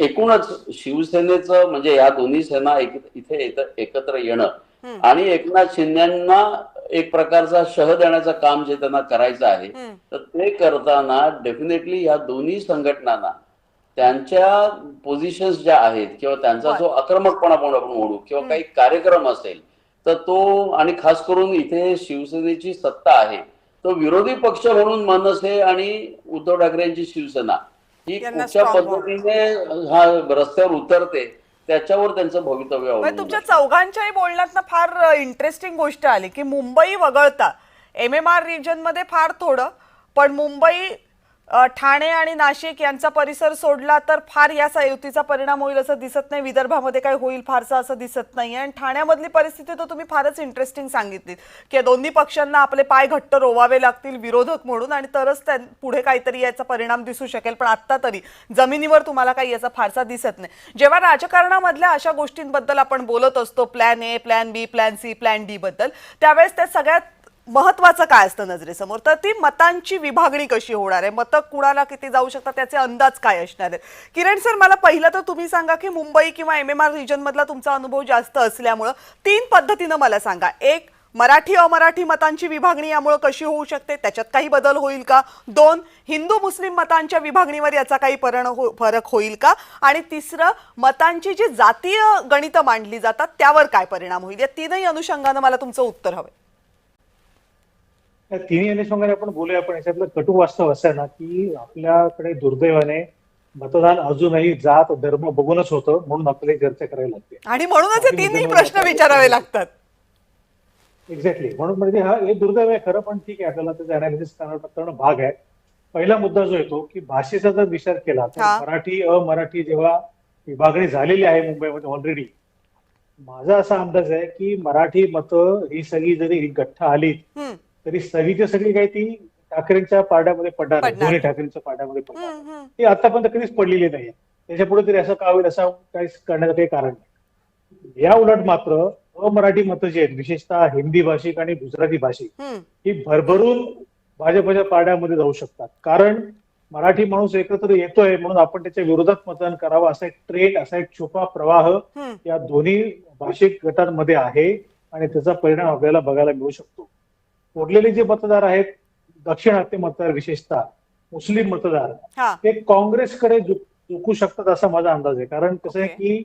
एकूणच शिवसेनेचं म्हणजे या दोन्ही सेना इथे एकत्र येणं आणि एकनाथ शिंदेना एक प्रकारचा शह देण्याचं काम जे त्यांना करायचं आहे, तर ते करताना डेफिनेटली या दोन्ही संघटनांना त्यांच्या पोझिशन्स ज्या आहेत किंवा त्यांचा जो आक्रमकपणा आपण म्हणू किंवा काही कार्यक्रम असेल तर तो, आणि खास करून इथे शिवसेनेची सत्ता आहे, तो विरोधी पक्ष म्हणून मनसे आणि उद्धव ठाकरे यांची शिवसेना ही कुठच्या पद्धतीने हा रस्त्यावर उतरते त्याच्यावर त्यांचं भवितव्य अवलंबून. तुमच्या चौघांच्याही बोलण्यात फार इंटरेस्टिंग गोष्ट आली की मुंबई वगळता MMR रिजन मध्ये फार थोडं, पण मुंबई, ठाणे आणि नाशिक यांचा परिसर सोडला तर फार या युतीचा परिणाम होईल असं दिसत नाही. विदर्भामध्ये काय होईल फारसा असं दिसत नाहीये. आणि ठाण्यामधली परिस्थिती तर तुम्ही फारच इंटरेस्टिंग सांगितली की दोन्ही पक्षांना आपले पाय घट्ट रोवावे लागतील विरोधक म्हणून, आणि तरच पुढे काहीतरी याचा परिणाम दिसू शकेल. पण आता तरी जमिनीवर तुम्हाला काही याचा फारसा दिसत नाही. जेव्हा राजकारणामधल्या अशा गोष्टींबद्दल आपण बोलत असतो, plan A, plan B, plan C, plan D बद्दल, त्यावेळेस त्या सगळ्यात महत्वाचं काय असतं नजरेसमोर, तर ती मतांची विभागणी कशी होणार आहे, मतं कुणाला किती जाऊ शकतात त्याचे अंदाज काय असणार आहेत. किरण सर, मला पहिलं तर तुम्ही सांगा की मुंबई किंवा MMR रिजन मधला तुमचा अनुभव जास्त असल्यामुळे 3 पद्धतीनं मला सांगा. एक, मराठी अमराठी मतांची विभागणी यामुळे कशी होऊ शकते, त्याच्यात काही बदल होईल का. 2, हिंदू मुस्लिम मतांच्या विभागणीवर याचा काही फरक होईल का. आणि तिसरं, मतांची जी जातीय गणितं मांडली जातात त्यावर काय परिणाम होईल. या तीनही अनुषंगानं मला तुमचं उत्तर हवं. या तिन्ही अनुषंगाने आपण बोलूया. पण याच्यातलं कटू वास्तव असं आहे ना की आपल्याकडे दुर्दैवाने मतदान अजूनही जात धर्म बघूनच होतं, म्हणून आपल्याला चर्चा करावी लागते आणि म्हणूनच हे तीनही प्रश्न विचारावे लागतात. एक्झॅक्टली. म्हणून म्हणजे हे दुर्दैव आहे खरं, पण ठीक आहे, आपल्याला त्याचं अनालिसिस करणं भाग आहे. पहिला मुद्दा जो येतो की भाषेचा जर विचार केला तर मराठी अमराठी जेव्हा विभागणी झालेली आहे मुंबईमध्ये ऑलरेडी, माझा असा अंदाज आहे की मराठी मतं ही सगळी जरी गठ्ठा आली तरी सगळीच्या सगळी काही ती ठाकरेंच्या पारड्यामध्ये पडणार नाही, दोन्ही ठाकरेंच्या पारड्यामध्ये पडणार. ती आतापर्यंत कधीच पडलेली नाही. त्याच्या पुढे तरी असं का होईल असं काही करण्याचं काही कारण नाही. या उलट मात्र अमराठी मतं जी आहेत, विशेषतः हिंदी भाषिक आणि गुजराती भाषिक, ही भरभरून भाजपच्या पारड्यामध्ये जाऊ शकतात. कारण मराठी माणूस एकत्र येतोय म्हणून आपण त्याच्या विरोधात मतदान करावं, असा एक ट्रेंड, असा एक छुपा प्रवाह या दोन्ही भाषिक गटांमध्ये आहे आणि त्याचा परिणाम आपल्याला बघायला मिळू शकतो. उरलेले जे मतदार आहेत, दक्षिणात्य मतदार, विशेषतः मुस्लिम मतदार, ते काँग्रेसकडे झुकू शकतात असा माझा अंदाज आहे. कारण कसं आहे की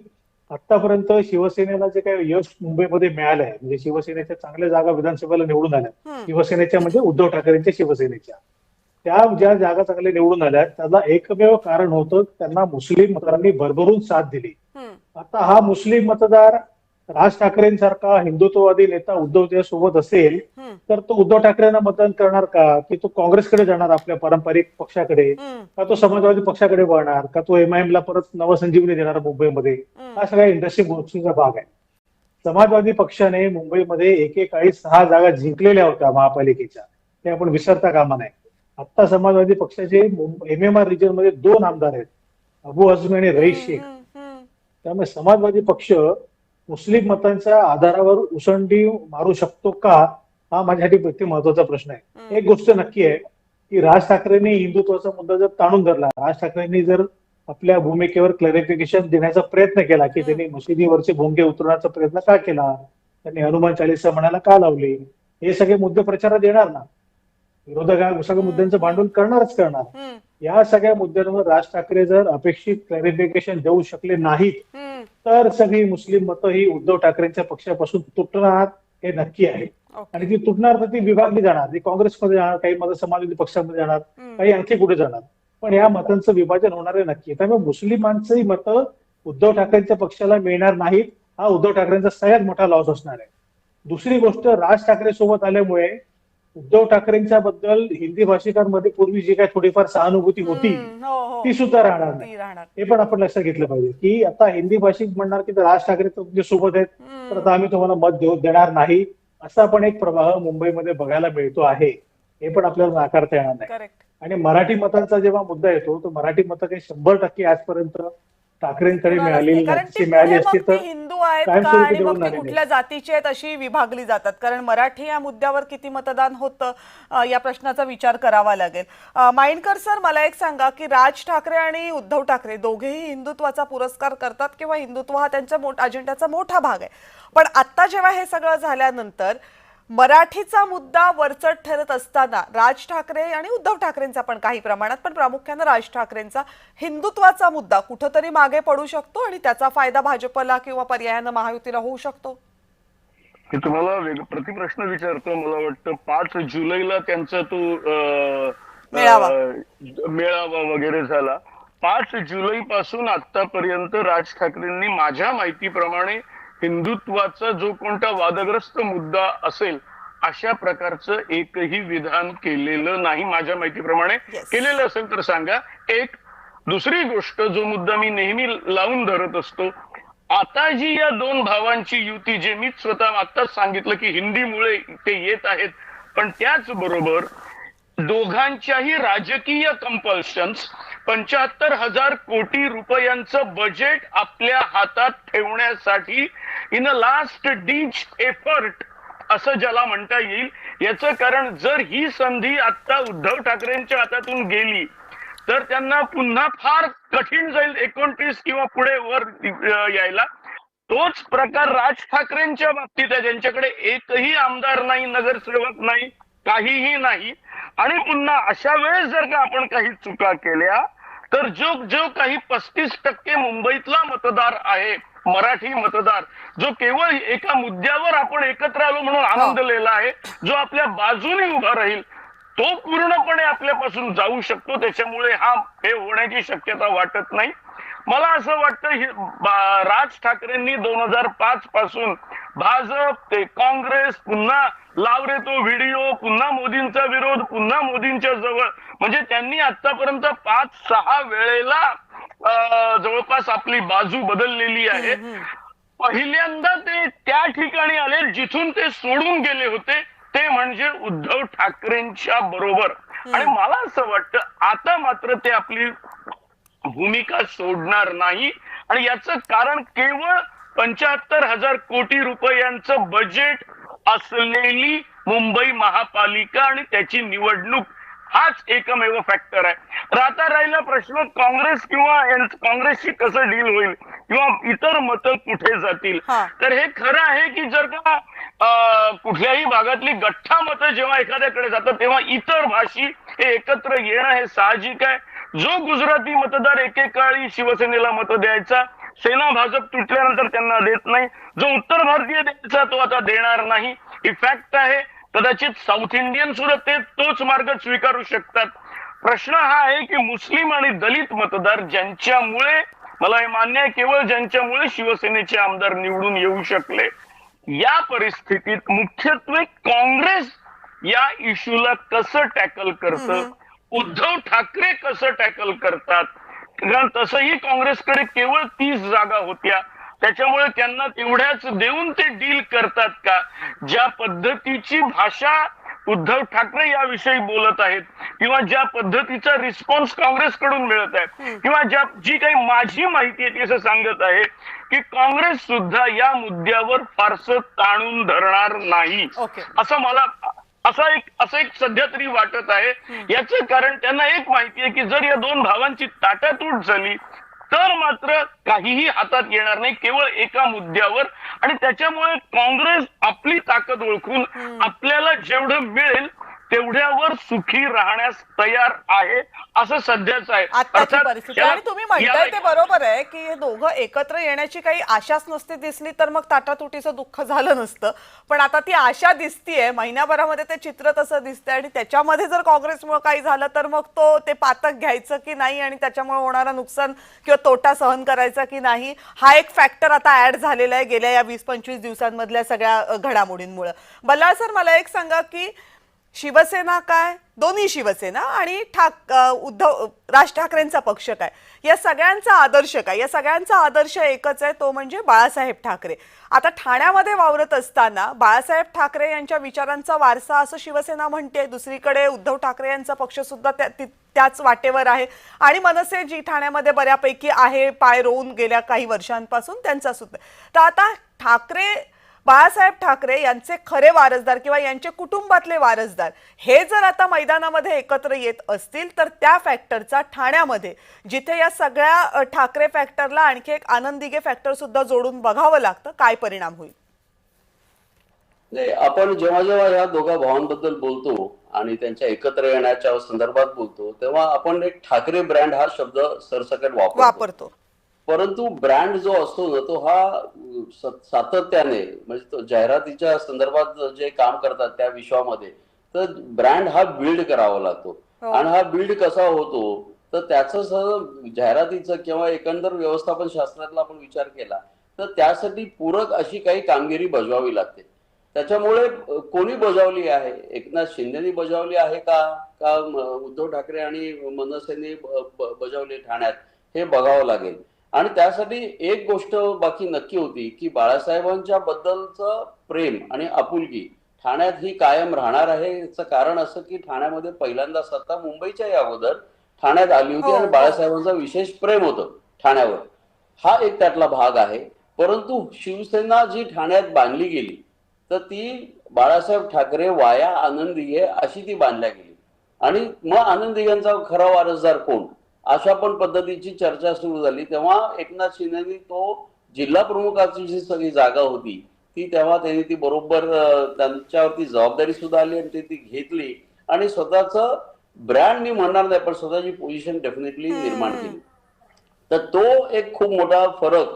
आतापर्यंत शिवसेनेला जे काही यश मुंबईमध्ये मिळालं आहे, म्हणजे शिवसेनेच्या चांगल्या जागा विधानसभेला निवडून आल्या, शिवसेनेच्या म्हणजे उद्धव ठाकरेंच्या शिवसेनेच्या, त्या ज्या जागा चांगल्या निवडून आल्या त्याला एकमेव कारण होतं, त्यांना मुस्लिम मतदारांनी भरभरून साथ दिली. आता हा मुस्लिम मतदार राज ठाकरेंसारखा हिंदुत्ववादी नेता उद्धव सोबत असेल तर तो उद्धव ठाकरेंना मतदान करणार का, की तो काँग्रेसकडे जाणार, आपल्या पारंपरिक पक्षाकडे, का तो समाजवादी पक्षाकडे वळणार, का तो MIM ला परत नवसंजीवनी देणार मुंबईमध्ये. हा सगळ्या इंटरेस्टिंग गोष्टीचा भाग आहे. समाजवादी पक्षाने मुंबईमध्ये एकेकाळी 6 जागा जिंकलेल्या होत्या महापालिकेच्या, ते आपण विसरता कामा नये. आता समाजवादी पक्षाचे MMR रिजन मध्ये 2 आमदार आहेत, अबू आझमी आणि रईस शेख. त्यामुळे समाजवादी पक्ष मुस्लिम मतांच्या आधारावर उसंडी मारू शकतो का, हा माझ्यासाठी अति महत्वाचा प्रश्न आहे. एक गोष्ट नक्की आहे की राज ठाकरेंनी हिंदुत्वाचा मुद्दा जर ताणून धरला, राज ठाकरेंनी जर आपल्या भूमिकेवर क्लॅरिफिकेशन देण्याचा प्रयत्न केला की त्यांनी मशिदीवरचे भोंगे उतरवण्याचा प्रयत्न का केला, त्यांनी हनुमान चालीसा म्हणायला का लावले, हे सगळे मुद्दे प्रचारात येणार ना. विरोधक सगळ्या मुद्द्यांचं भांडवल करणार. या सगळ्या मुद्द्यांवर राज ठाकरे जर अपेक्षित क्लॅरिफिकेशन देऊ शकले नाहीत तर सगळी मुस्लिम मतं ही उद्धव ठाकरेंच्या पक्षापासून तुटणार हे नक्की आहे. आणि ती तुटणार तर ती विभागली जाणार, ती काँग्रेसमध्ये जाणार, काही मतं समाजवादी पक्षामध्ये जाणार, काही आणखी कुठे जाणार, पण या मतांचं विभाजन होणार आहे नक्की. त्यामुळे मुस्लिमांचंही मतं उद्धव ठाकरेंच्या पक्षाला मिळणार नाहीत, हा उद्धव ठाकरेंचा सगळ्यात मोठा लॉस असणार आहे. दुसरी गोष्ट, राज ठाकरे सोबत आल्यामुळे उद्धव ठाकरेंच्या बद्दल हिंदी भाषिकांमध्ये पूर्वी जी काही थोडीफार सहानुभूती होती ती सुद्धा राहणार नाही. हे पण आपण लक्षात घेतलं पाहिजे की आता हिंदी भाषिक म्हणणार की राज ठाकरे तुमच्या सोबत आहेत तर आता आम्ही तुम्हाला मत देणार नाही, असा पण एक प्रवाह मुंबईमध्ये बघायला मिळतो आहे. हे पण आपल्याला नाकारता येणार नाही. आणि मराठी मतांचा जेव्हा मुद्दा येतो तर मराठी मतं काही 100% आजपर्यंत ठाकरेंकडे मिळाली असती तर हिंदू आहेत का आणि मग ते कुठल्या जातीचे आहेत अशी विभागली जातात. कारण मराठी या मुद्द्यावर किती मतदान होतं या प्रश्नाचा विचार करावा लागेल. माइंडकर सर, मला एक सांगा की राज ठाकरे आणि उद्धव ठाकरे दोघेही हिंदुत्वाचा पुरस्कार करतात किंवा हिंदुत्व हा त्यांच्या अजेंड्याचा मोठा भाग आहे. पण आता जेव्हा हे सगळं झाल्यानंतर मराठीचा मुद्दा वरचढ ठरत असताना राज ठाकरे आणि उद्धव ठाकरेंचा पण काही प्रमाणात, पण प्रामुख्याने राज ठाकरेंचा हिंदुत्वाचा मुद्दा कुठंतरी मागे पडू शकतो आणि त्याचा फायदा भाजपला किंवा पर्यायानं महायुतीला होऊ शकतो. मी तुम्हाला प्रतिप्रश्न विचारतो. मला वाटतं 5 जुलैला त्यांचा तो मेळावा वगैरे झाला. 5 जुलै पासून आतापर्यंत राज ठाकरेंनी माझ्या माहितीप्रमाणे हिंदुत्वाचा जो कोणता वादग्रस्त मुद्दा असेल अशा प्रकारचं एकही विधान केलेलं नाही माझ्या माहितीप्रमाणे. केलेलं असेल तर सांगा. एक दुसरी गोष्ट, जो मुद्दा मी नेहमी लावून धरत असतो, आता जी या 2 भावांची युती, जे मी स्वतः आत्ताच सांगितलं की हिंदीमुळे ते येत आहेत, पण त्याचबरोबर दोघांच्याही राजकीय कंपल्शन्स, 75,000 कोटी रुपयांचं बजेट आपल्या हातात ठेवण्यासाठी in a last ditch effort असं ज्याला म्हणता येईल. याचं कारण जर ही संधी आता उद्धव ठाकरेंच्या हातातून गेली तर त्यांना पुन्हा फार कठीण जाईल 29 किंवा पुढे वर यायला. तोच प्रकार राज ठाकरेंच्या बाबतीत आहे, ज्यांच्याकडे एकही आमदार नाही, नगरसेवक नाही, काहीही नाही. आणि पुन्हा अशा वेळेस जर का आपण काही चुका केल्या तर जो काही 35% मुंबईतला मतदार आहे, मराठी मतदार, जो केवळ एका मुद्द्यावर आपण एकत्र आलो म्हणून आनंदलेला आहे, जो आपल्या बाजूने उभा राहील, तो पूर्णपणे आपल्यापासून जाऊ शकतो. त्याच्यामुळे हे होण्याची शक्यता वाटत नाही. मला असं वाटतं राज ठाकरेंनी 2005 पासून भाजप ते काँग्रेस, पुन्हा लाव रे तो व्हिडिओ, पुन्हा मोदींचा विरोध, पुन्हा मोदींच्या जवळ, म्हणजे त्यांनी आतापर्यंत 5-6 वेळेला जवळपास आपली बाजू बदललेली आहे. पहिल्यांदा ते त्या ठिकाणी आले जिथून ते सोडून गेले होते, ते म्हणजे उद्धव ठाकरेंच्या बरोबर. आणि मला असं वाटतं आता मात्र ते आपली भूमिका सोडणार नाही. आणि याचं कारण केवळ 75,000 कोटी रुपयांचं बजेट असलेली मुंबई महापालिका आणि त्याची निवडणूक हाच एकमेव फॅक्टर आहे. आता राहिला प्रश्न काँग्रेस किंवा काँग्रेसशी कसं डील होईल किंवा इतर मतं कुठे जातील. तर हे खरं आहे की जर का कुठल्याही भागातली गठ्ठा मतं जेव्हा एखाद्याकडे जातात तेव्हा इतर भाषी हे एकत्र येणं हे साहजिक आहे. जो गुजराती मतदार एकेकाळी शिवसेनेला मतं द्यायचा, सेना भाजप तुटल्यानंतर त्यांना देत नाही, जो उत्तर भारतीय द्यायचा तो आता देणार नाही, ही फॅक्ट आहे. कदाचित साऊथ इंडियन सुद्धा तोच मार्ग स्वीकारू शकतात. प्रश्न हा आहे की मुस्लिम आणि दलित मतदार ज्यांच्यामुळे, मला हे मान्य आहे, केवळ ज्यांच्यामुळे शिवसेनेचे आमदार निवडून येऊ शकले, या परिस्थितीत मुख्यत्वे काँग्रेस या इश्यूला कसं टॅकल करतं, उद्धव ठाकरे कसं टॅकल करतात. कारण तसंही काँग्रेसकडे केवळ 30 जागा होत्या, त्याच्यामुळे त्यांना तेवढ्याच देऊन ते डील करतात का. ज्या पद्धतीची भाषा उद्धव ठाकरे याविषयी बोलत आहेत किंवा ज्या पद्धतीचा रिस्पॉन्स काँग्रेसकडून मिळत आहे किंवा जी काही माझी माहिती आहे ती असं सांगत आहे की काँग्रेस सुद्धा या मुद्द्यावर फारसं ताणून धरणार नाही, असं एक सध्या तरी वाटत आहे. याचं कारण त्यांना एक माहिती आहे की जर या दोन भावांची ताटातूट झाली तर मात्र काहीही हातात येणार नाही, केवळ एका मुद्द्यावर. आणि त्याच्यामुळे काँग्रेस आपली ताकद ओळखून आपल्याला जेवढं मिळेल तेवढ्यावर सुखी राहण्यास तयार आहे, असं सध्याच आहे. आताची परिस्थिती. आणि तुम्ही म्हणताय ते बरोबर आहे की हे दोघं एकत्र येण्याची काही आशाच नसती दिसली तर मग ताटातुटीचं दुःख झालं नसतं. पण आता ती आशा दिसतीये, महिन्याभरामध्ये ते चित्र तसं दिसतंय. आणि त्याच्यामध्ये जर काँग्रेसमुळे काही झालं तर मग ते पातक घ्यायचं की नाही आणि त्याच्यामुळे होणारा नुकसान किंवा तोटा सहन करायचा की नाही, हा एक फॅक्टर आता ऍड झालेला आहे गेल्या या 20-25 दिवसांमधल्या सगळ्या घडामोडींमुळे. बल्लाळ सर, मला एक सांगा की शिवसेना काय, दोन्ही शिवसेना आणि राज ठाकरेंचा पक्ष काय, या सगळ्यांचा आदर्श काय, या सगळ्यांचा आदर्श एकच आहे, तो म्हणजे बाळासाहेब ठाकरे. आता ठाण्यामध्ये वावरत असताना बाळासाहेब ठाकरे यांच्या विचारांचा वारसा असं शिवसेना म्हणते, दुसरीकडे उद्धव ठाकरे यांचा पक्ष सुद्धा त्याच वाटेवर आहे. आणि मनसे जी ठाण्यामध्ये बऱ्यापैकी आहे, पाय रोवून गेल्या काही वर्षांपासून, त्यांचा सुद्धा. तर आता बाळासाहेब ठाकरे यांचे खरे वारसदार किंवा यांच्या कुटुंबातले वारसदार हे जर आता मैदानामध्ये एकत्र येत असतील तर त्या फॅक्टरचा ठाण्यामध्ये, जिथे या सगळ्या ठाकरे फॅक्टरला आणखी एक आनंदिगे फॅक्टर सुद्धा जोडून बघावं लागतं, काय परिणाम होईल? नाही, आपण जेव्हा जेव्हा या दोघा भावांबद्दल बोलतो आणि त्यांच्या एकत्र येण्याच्या संदर्भात बोलतो तेव्हा आपण एक ठाकरे ब्रँड हा शब्द सरसकट वापरतो. परंतु ब्रँड जो असतो ना तो हा सातत्याने, म्हणजे तो जाहिरातीच्या संदर्भात जे काम करतात त्या विश्वामध्ये, तर ब्रँड हा बिल्ड करावा लागतो. आणि हा बिल्ड कसा होतो तर त्याचं जाहिरातीचं किंवा एकंदर व्यवस्थापन शास्त्रातला आपण विचार केला तर त्यासाठी पूरक अशी काही कामगिरी बजावावी लागते. त्याच्यामुळे कोणी बजावली आहे, एकनाथ शिंदेनी बजावली आहे का उद्धव ठाकरे आणि मनसेने बजावली ठाण्यात, हे बघावं लागेल. आणि त्यासाठी एक गोष्ट बाकी नक्की होती की बाळासाहेबांच्या बद्दलचं प्रेम आणि आपुलकी ठाण्यात ही कायम राहणार आहे. याचं कारण असं की ठाण्यामध्ये पहिल्यांदा सत्ता मुंबईच्याही अगोदर ठाण्यात आली होती आणि बाळासाहेबांचं विशेष प्रेम होतं ठाण्यावर, हा एक त्यातला भाग आहे. परंतु शिवसेना जी ठाण्यात बांधली गेली तर ती बाळासाहेब ठाकरे वाया आनंदीये अशी ती बांधल्या गेली आणि मग आनंदीयांचा खरा वारसदार कोण अशा पण पद्धतीची चर्चा सुरू झाली. तेव्हा एकनाथ शिंदेनी तो जिल्हा प्रमुखाची जी सगळी जागा होती ती तेव्हा त्यांनी ती बरोबर त्यांच्यावरती जबाबदारी सुद्धा आली आणि ती घेतली आणि स्वतःच ब्रँड मी म्हणणार नाही पण स्वतःची पोझिशन डेफिनेटली निर्माण केली. तर तो एक खूप मोठा फरक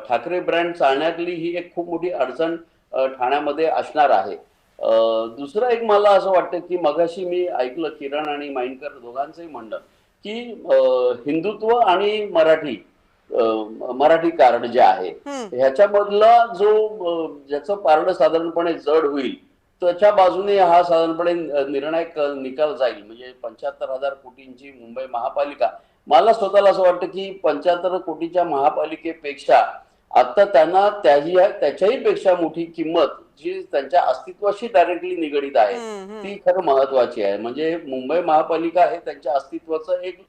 ठाकरे ब्रँड चालण्यातली ही एक खूप मोठी अडचण ठाण्यामध्ये असणार आहे. दुसरं एक मला असं वाटतं की मगाशी मी ऐकलं किरण आणि माइंडकर दोघांचंही म्हणणं की हिंदुत्व आणि मराठी कार्ड जे आहे ह्याच्यामधला ज्याचं पारड साधारणपणे जड होईल त्याच्या बाजूने हा साधारणपणे निर्णायक निकाल जाईल. म्हणजे 75,000 कोटींची मुंबई महापालिका, मला स्वतःला असं वाटतं की 75 कोटीच्या महापालिकेपेक्षा आता त्यांना त्याच्याही पेक्षा मोठी किंमत जी त्यांच्या अस्तित्वाशी डायरेक्टली निगडीत आहे ती खरं महत्वाची आहे. म्हणजे मुंबई महापालिका हे त्यांच्या अस्तित्वाचं एक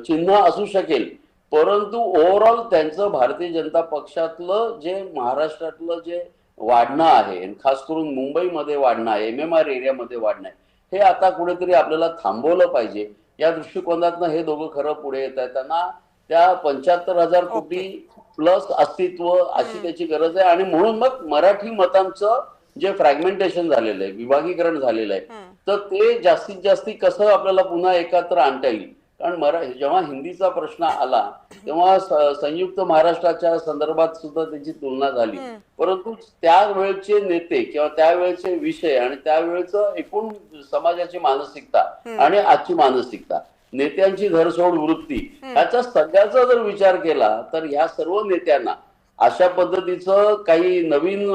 चिन्ह असू शकेल, परंतु ओव्हरऑल त्यांचं भारतीय जनता पक्षातलं जे महाराष्ट्रातलं जे वाढणं आहे, खास करून मुंबईमध्ये वाढणं आहे, MMR एरियामध्ये वाढणं आहे, हे आता कुठेतरी आपल्याला थांबवलं पाहिजे. या दृष्टिकोनातनं हे दोघं खरं पुढे येत आहेत. त्यांना त्या 75,000 कोटी प्लस अस्तित्व अशी त्याची गरज आहे आणि म्हणून मग मराठी मतांचं जे फ्रॅगमेंटेशन झालेलं आहे, विभागीकरण झालेलं आहे, तर ते जास्तीत जास्त कसं आपल्याला पुन्हा एकत्र आणता येईल. कारण जेव्हा हिंदीचा प्रश्न आला तेव्हा संयुक्त महाराष्ट्राच्या संदर्भात सुद्धा त्याची तुलना झाली, परंतु त्यावेळचे नेते किंवा त्यावेळचे विषय आणि त्यावेळचं एकूण समाजाची मानसिकता आणि आजची मानसिकता, नेत्यांची धरसोड वृत्ती याचा सगळ्याचा जर विचार केला तर ह्या सर्व नेत्यांना अशा पद्धतीचं काही नवीन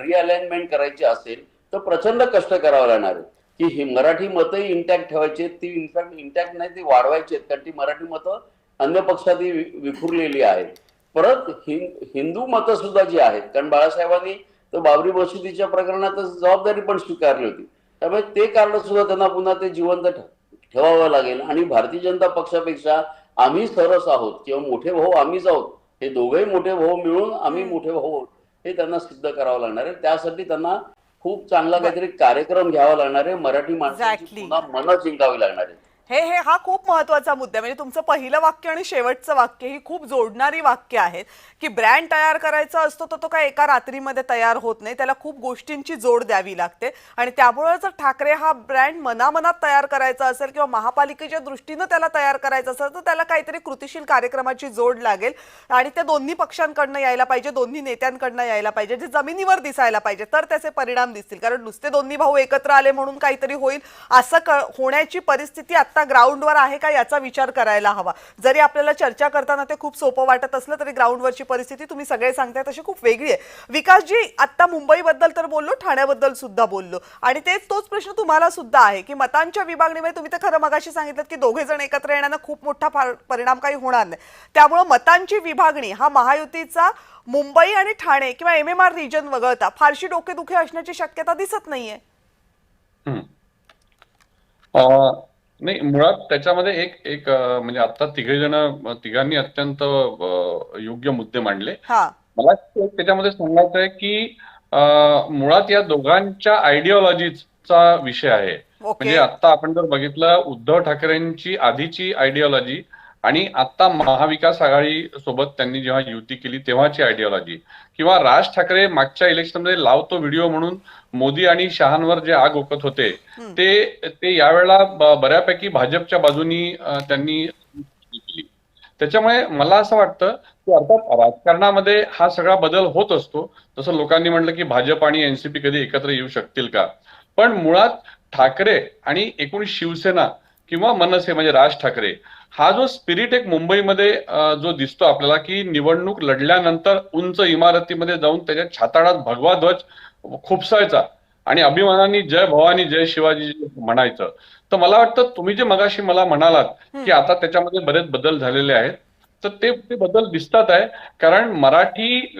रिअलाइनमेंट करायची असेल तर प्रचंड कष्ट करावं लागणार आहे की ही मराठी मतही इंटॅक्ट ठेवायची, ती इनफॅक्ट इंटॅक्ट नाही ती वाढवायची आहेत, कारण ती मराठी मतं अन्य पक्षातही विखुरलेली आहेत. परत हिंदू मतं सुद्धा जी आहेत, कारण बाळासाहेबांनी तर बाबरी मशिदीच्या प्रकरणात जबाबदारी पण स्वीकारली होती, त्यामुळे ते कारण सुद्धा त्यांना पुन्हा ते जिवंत ठेवावं लागेल. आणि भारतीय जनता पक्षापेक्षा आम्ही सरस आहोत किंवा मोठे भाऊ आम्हीच आहोत, हे दोघेही मोठे भाऊ मिळून आम्ही मोठे भाऊ आहोत हे त्यांना सिद्ध करावं लागणार आहे. त्यासाठी त्यांना खूप चांगला काहीतरी कार्यक्रम घ्यावा लागणार आहे, मराठी माणसाची पुन्हा मनं जिंकावी लागणार आहे. हा खूप महत्वाचा मुद्दा. म्हणजे तुमचं पहिलं वाक्य आणि शेवटचं वाक्य ही खूप जोडणारी वाक्य आहेत की ब्रँड तयार करायचा असतो तर तो काय एका रात्रीमध्ये तयार होत नाही, त्याला खूप गोष्टींची जोड द्यावी लागते. आणि त्यामुळे जर ठाकरे हा ब्रँड मनामनात तयार करायचा असेल किंवा महापालिकेच्या दृष्टीनं त्याला तयार करायचं असेल तर त्याला काहीतरी कृतिशील कार्यक्रमाची जोड लागेल आणि ते दोन्ही पक्षांकडनं यायला पाहिजे, दोन्ही नेत्यांकडनं यायला पाहिजे, जे जमिनीवर दिसायला पाहिजे, तर त्याचे परिणाम दिसतील. कारण नुसते दोन्ही भाऊ एकत्र आले म्हणून काहीतरी होईल असं होण्याची परिस्थिती आता ग्राउंडवर आहे का याचा विचार करायला हवा. जरी आपल्याला चर्चा करताना ते खूप सोपं वाटत असलं तरी ग्राउंडवरची परिस्थिती तुम्ही सगळे सांगताय तशी खूप वेगळी आहे. विकासजी, आता मुंबईबद्दल तर बोललो, ठाण्याबद्दल सुद्धा बोललो आणि तोच प्रश्न तुम्हाला सुद्धा आहे की मतांच्या विभागणीमध्ये तुम्ही तर खरं मगाशी सांगितलं की दोघे जण एकत्र येण्यानं खूप मोठा परिणाम काही होणार नाही, त्यामुळे मतांची विभागणी हा महायुतीचा मुंबई आणि ठाणे किंवा MMR रिजन वगळता फारशी डोकेदुखी असण्याची शक्यता दिसत नाहीये. नाही, मुळात त्याच्यामध्ये एक म्हणजे आता तिघांनी अत्यंत योग्य मुद्दे मांडले. मला त्याच्यामध्ये सांगायचं आहे की मुळात या दोघांच्या आयडिओलॉजीचा विषय आहे. म्हणजे आता आपण जर बघितलं उद्धव ठाकरेंची आधीची आयडिओलॉजी आणि आता महाविकास आघाडी सोबत त्यांनी जेव्हा युती केली तेव्हाची आयडिओलॉजी, किंवा राज ठाकरे मागच्या इलेक्शनमध्ये लावतो व्हिडिओ म्हणून मोदी आणि शहांवर जे आग ओकत होते ते यावेळेला बऱ्यापैकी भाजपच्या बाजूनी त्यांनी केली. त्याच्यामुळे मला असं वाटतं की अर्थात राजकारणामध्ये हा सगळा बदल होत असतो. जसं लोकांनी म्हटलं की भाजप आणि एनसीपी कधी एकत्र येऊ शकतील का, पण मुळात ठाकरे आणि एकूण शिवसेना किंवा मनसे म्हणजे राज ठाकरे हा जो स्पिरिट एक मुंबईमध्ये जो दिसतो आपल्याला की निवडणूक लढल्यानंतर उंच इमारतीमध्ये जाऊन त्याच्या छाताडात भगवा ध्वज खुपसायचा आणि अभिमानाने जय भवानी जय शिवाजी म्हणायचं, तर मला वाटतं तुम्ही जे मगाशी मला म्हणालात की आता त्याच्यामध्ये बरेच बदल झालेले आहेत, तर ते बदल दिसतात आहे. कारण मराठी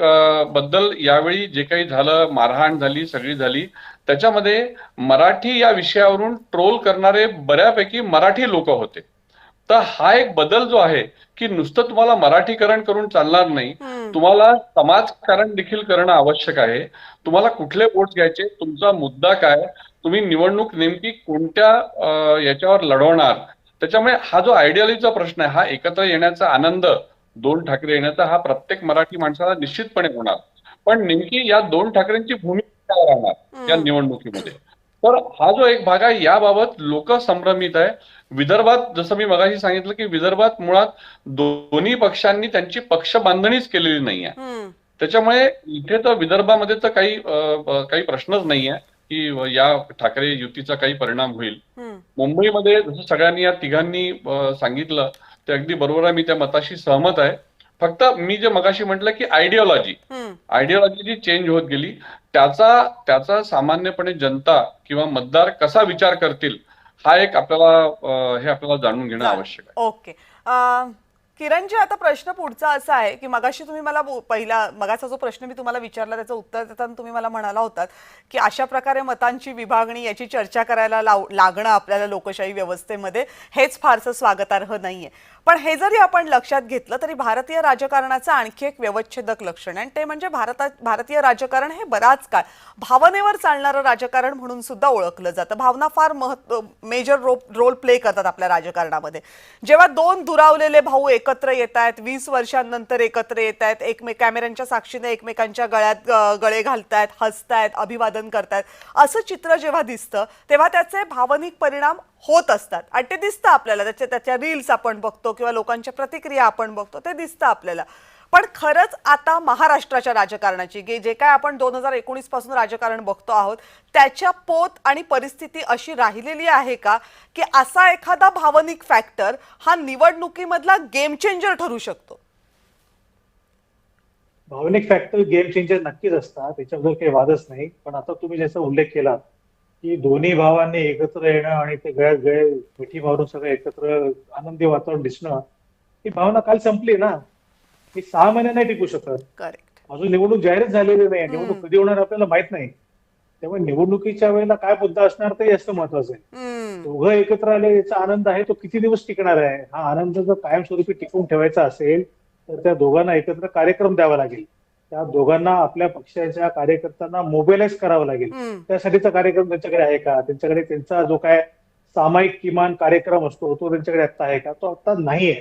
बद्दल यावेळी जे काही झालं, मारहाण झाली, सगळी झाली, त्याच्यामध्ये मराठी या विषयावरून ट्रोल करणारे बऱ्यापैकी मराठी लोक होते. तर हा एक बदल जो आहे की नुसतं तुम्हाला मराठीकरण करून चालणार नाही, तुम्हाला समाजकारण देखील करणं आवश्यक आहे. तुम्हाला कुठले वोट घ्यायचे, तुमचा मुद्दा काय, तुम्ही निवडणूक नेमकी कोणत्या याच्यावर लढवणार. त्याच्यामुळे हा जो आयडियोलॉजीचा प्रश्न आहे, हा एकत्र येण्याचा आनंद, दोन ठाकरे येण्याचा हा प्रत्येक मराठी माणसाला निश्चितपणे होणार. पण नेमकी या दोन ठाकरेंची भूमिका काय राहणार या निवडणुकीमध्ये, तर हा जो एक भाग आहे याबाबत लोक संभ्रमित आहे. विदर्भात जसं मी मगाशी सांगितलं की विदर्भात मुळात दोन्ही पक्षांनी त्यांची पक्ष बांधणीच केलेली नाहीये. त्याच्यामुळे इथे तर विदर्भामध्ये तर काही प्रश्नच नाहीये की या ठाकरे युतीचा काही परिणाम होईल. मुंबईमध्ये जसं सगळ्यांनी या तिघांनी सांगितलं ते अगदी बरोबर आहे, मी त्या मताशी सहमत आहे. फक्त मी जे मगाशी म्हटलं की आयडियोलॉजी जी चेंज होत गेली, त्याचा सामान्यपणे जनता किंवा मतदार कसा विचार करतील हा एक आपल्याला जाणून घेणं आवश्यक आहे. ओके. किरणजी, आता प्रश्न पुढचा असा आहे की मगाशी तुम्ही मला मगाचा जो प्रश्न मी तुम्हाला विचारला त्याचं उत्तर देताना तुम्ही मला म्हणाला होतात की अशा प्रकारे मतांची विभागणी याची चर्चा करायला लागणं आपल्याला लोकशाही व्यवस्थेमध्ये हेच फारसं स्वागतार्ह नाहीये. पण हे जरी आपण लक्षात घेतलं तरी भारतीय राजकारणाचं आणखी एक व्यवच्छेदक लक्षण आहे आणि ते म्हणजे भारतीय राजकारण हे बराच काळ भावनेवर चालणारं राजकारण म्हणून सुद्धा ओळखलं जातं. भावना फार मेजर रोल प्ले करतात आपल्या राजकारणामध्ये. जेव्हा दोन दुरावलेले भाऊ एकत्र येत आहेत, 20 वर्षांनंतर एकत्र येत आहेत, कॅमेऱ्यांच्या साक्षीने एकमेकांच्या गळ्यात गळे घालतायत, हसतायत, अभिवादन करतायत, असं चित्र जेव्हा दिसतं तेव्हा त्याचे भावनिक परिणाम होत असतात आणि ते दिसतं आपल्याला. त्याच्या रील्स आपण बघतो किंवा लोकांच्या प्रतिक्रिया आपण बघतो, ते दिसतं आपल्याला. पण खरंच आता महाराष्ट्राच्या राजकारणाची जे काय आपण 2019 पासून राजकारण बघतो आहोत त्याच्या पोत आणि परिस्थिती अशी राहिलेली आहे का की असा एखादा भावनिक फॅक्टर हा निवडणुकीमधला गेम चेंजर ठरू शकतो? भावनिक फॅक्टर गेम चेंजर नक्कीच असतात, त्याच्याबद्दल काही वादच नाही. पण आता तुम्ही ज्याचा उल्लेख केला की दोन्ही भावांनी एकत्र येणं आणि ते गळ्यात गळे मिठी मारून सगळं एकत्र आनंदी वातावरण दिसणं, ही भावना काल संपली ना. ही 6 महिने नाही टिकू शकत. करेक्ट. अजून निवडणूक जाहीरच झालेली नाही. निवडणूक कधी होणार आपल्याला माहित नाही. त्यामुळे निवडणुकीच्या वेळेला काय मुद्दा असणार ते जास्त महत्वाचं आहे. दोघं एकत्र आले याचा आनंद आहे तो किती दिवस टिकणार आहे. हा आनंद जर कायमस्वरूपी टिकवून ठेवायचा असेल तर त्या दोघांना एकत्र कार्यक्रम द्यावा लागेल. त्या दोघांना आपल्या पक्षाच्या कार्यकर्त्यांना मोबिलाइज करावं लागेल. त्यासाठीचा कार्यक्रम त्यांच्याकडे आहे का? त्यांच्याकडे त्यांचा जो काय सामायिक किमान कार्यक्रम असतो तो त्यांच्याकडे आता आहे का? तो आता नाहीये.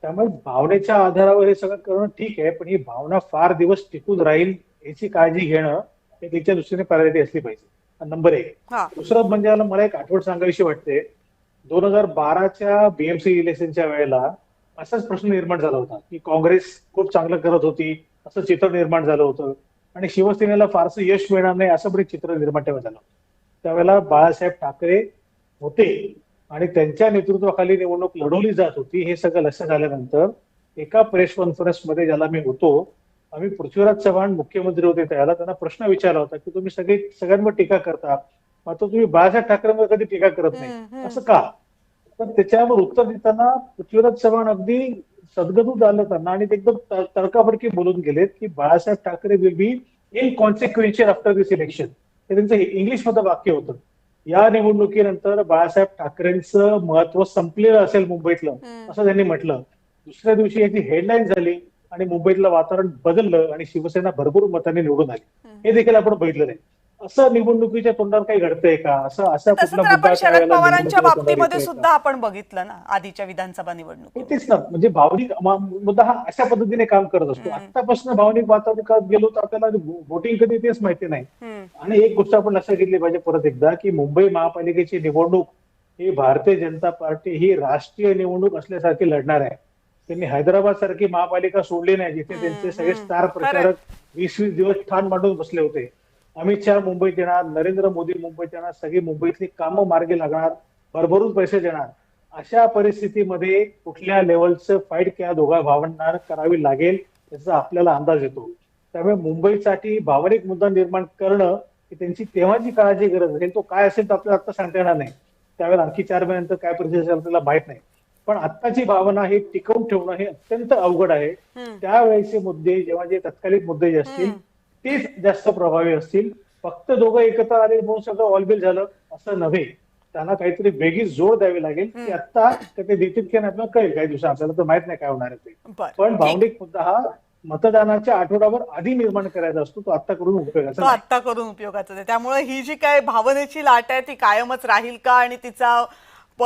त्यामुळे भावनेच्या आधारावर हे सगळं करणं ठीक आहे, पण ही भावना फार दिवस टिकून राहील याची काळजी घेणं हे त्याच्या दृष्टीने प्रायोरिटी असली पाहिजे. नंबर 1. दुसरं म्हणजे मला एक आठवण सांगावीशी वाटते. 2012च्या बीएमसी इलेक्शनच्या वेळेला असाच प्रश्न निर्माण झाला होता की काँग्रेस खूप चांगलं करत होती असं चित्र निर्माण झालं होतं आणि शिवसेनेला फारसं यश मिळणार नाही असं पण चित्र निर्माण झालं होतं. त्यावेळेला बाळासाहेब ठाकरे होते आणि त्यांच्या नेतृत्वाखाली निवडणूक लढवली जात होती. हे सगळं लक्षात आल्यानंतर एका प्रेस कॉन्फरन्समध्ये ज्याला मी होतो, आम्ही पृथ्वीराज चव्हाण मुख्यमंत्री होते त्यावेळेला, त्यांना प्रश्न विचारला होता की तुम्ही सगळ्यांवर टीका करता मात्र तुम्ही बाळासाहेब ठाकरेंवर कधी टीका करत नाही, असं का? तर त्याच्यावर उत्तर देताना पृथ्वीराज चव्हाण अगदी सद्गतून आलं त्यांना आणि ते एकदम तडकाफडकी बोलून गेलेत की Balasaheb Thackeray will be inconsequential after this election. हे त्यांचं इंग्लिशमध्ये वाक्य होतं. या निवडणुकीनंतर बाळासाहेब ठाकरेंचं महत्व संपलेलं असेल मुंबईतलं असं त्यांनी म्हटलं. दुसऱ्या दिवशी याची हेडलाईन झाली आणि मुंबईतलं वातावरण बदललं आणि शिवसेना भरपूर मतांनी निवडून आली. हे देखील आपण बघितलं नाही. असं निवडणुकीच्या तोंडावर काही घडतंय का? असा तसं तर आपण शरद पवारांच्या बाबतीमध्ये सुद्धा आपण बघितलं ना आधीच्या विधानसभा निवडणुकीत. तेच ना, म्हणजे भावनिक मुद्दा हा अशा पद्धतीने काम करत असतो. आतापासून भावनिक वातावरण करत गेलो तर आपल्याला वोटिंग कधी तेच माहिती नाही. आणि एक गोष्ट आपण लक्षात घेतली पाहिजे परत एकदा की मुंबई महापालिकेची निवडणूक ही भारतीय जनता पार्टी ही राष्ट्रीय निवडणूक असल्यासारखी लढणार आहे. त्यांनी हैदराबाद सारखी महापालिका सोडली नाही जिथे त्यांचे सगळे स्टार प्रचारक 20-20 दिवस ठाण मांडून बसले होते. अमित शहा मुंबईत येणार, नरेंद्र मोदी मुंबईत येणार, सगळी मुंबईतली कामं मार्गी लागणार, भरभरून पैसे देणार. अशा परिस्थितीमध्ये कुठल्या लेवलचं फाईट त्या दोघा भावांना करावी लागेल याचा आपल्याला अंदाज येतो. त्यामुळे मुंबईसाठी भावनिक मुद्दा निर्माण करणं ही त्यांची तेव्हाची काळाची गरज असेल. तो काय असेल तर आपल्याला आता सांगता येणार नाही. त्यावेळेला आणखी 4 महिन्यानंतर काय परिस्थिती असेल आपल्याला माहित नाही. पण आत्ताची भावना ही टिकवून ठेवणं हे अत्यंत अवघड आहे. त्यावेळेचे मुद्दे जेव्हा जे तत्कालिक मुद्दे जे असतील तेच जास्त प्रभावी असतील. फक्त दोघं एकत्र आले म्हणून सगळं ऑलबिल झालं असं नव्हे. त्यांना काहीतरी वेगळी जोड द्यावी लागेल की आता ते देतील की नाही आपल्याला कळेल काही दिवसात, आपल्याला तर माहित नाही काय होणार आहे ते. बरं, पण ठीक. भावनिक मुद्दा हा मतदानाच्या आठवड्याभर आधी निर्माण करायचा असतो, तो आता करून उपयोगाचा तो नाही. आत्ता करून उपयोगाचं आहे. त्यामुळे ही जी काय भावनेची लाट आहे ती कायमच राहील का आणि तिचा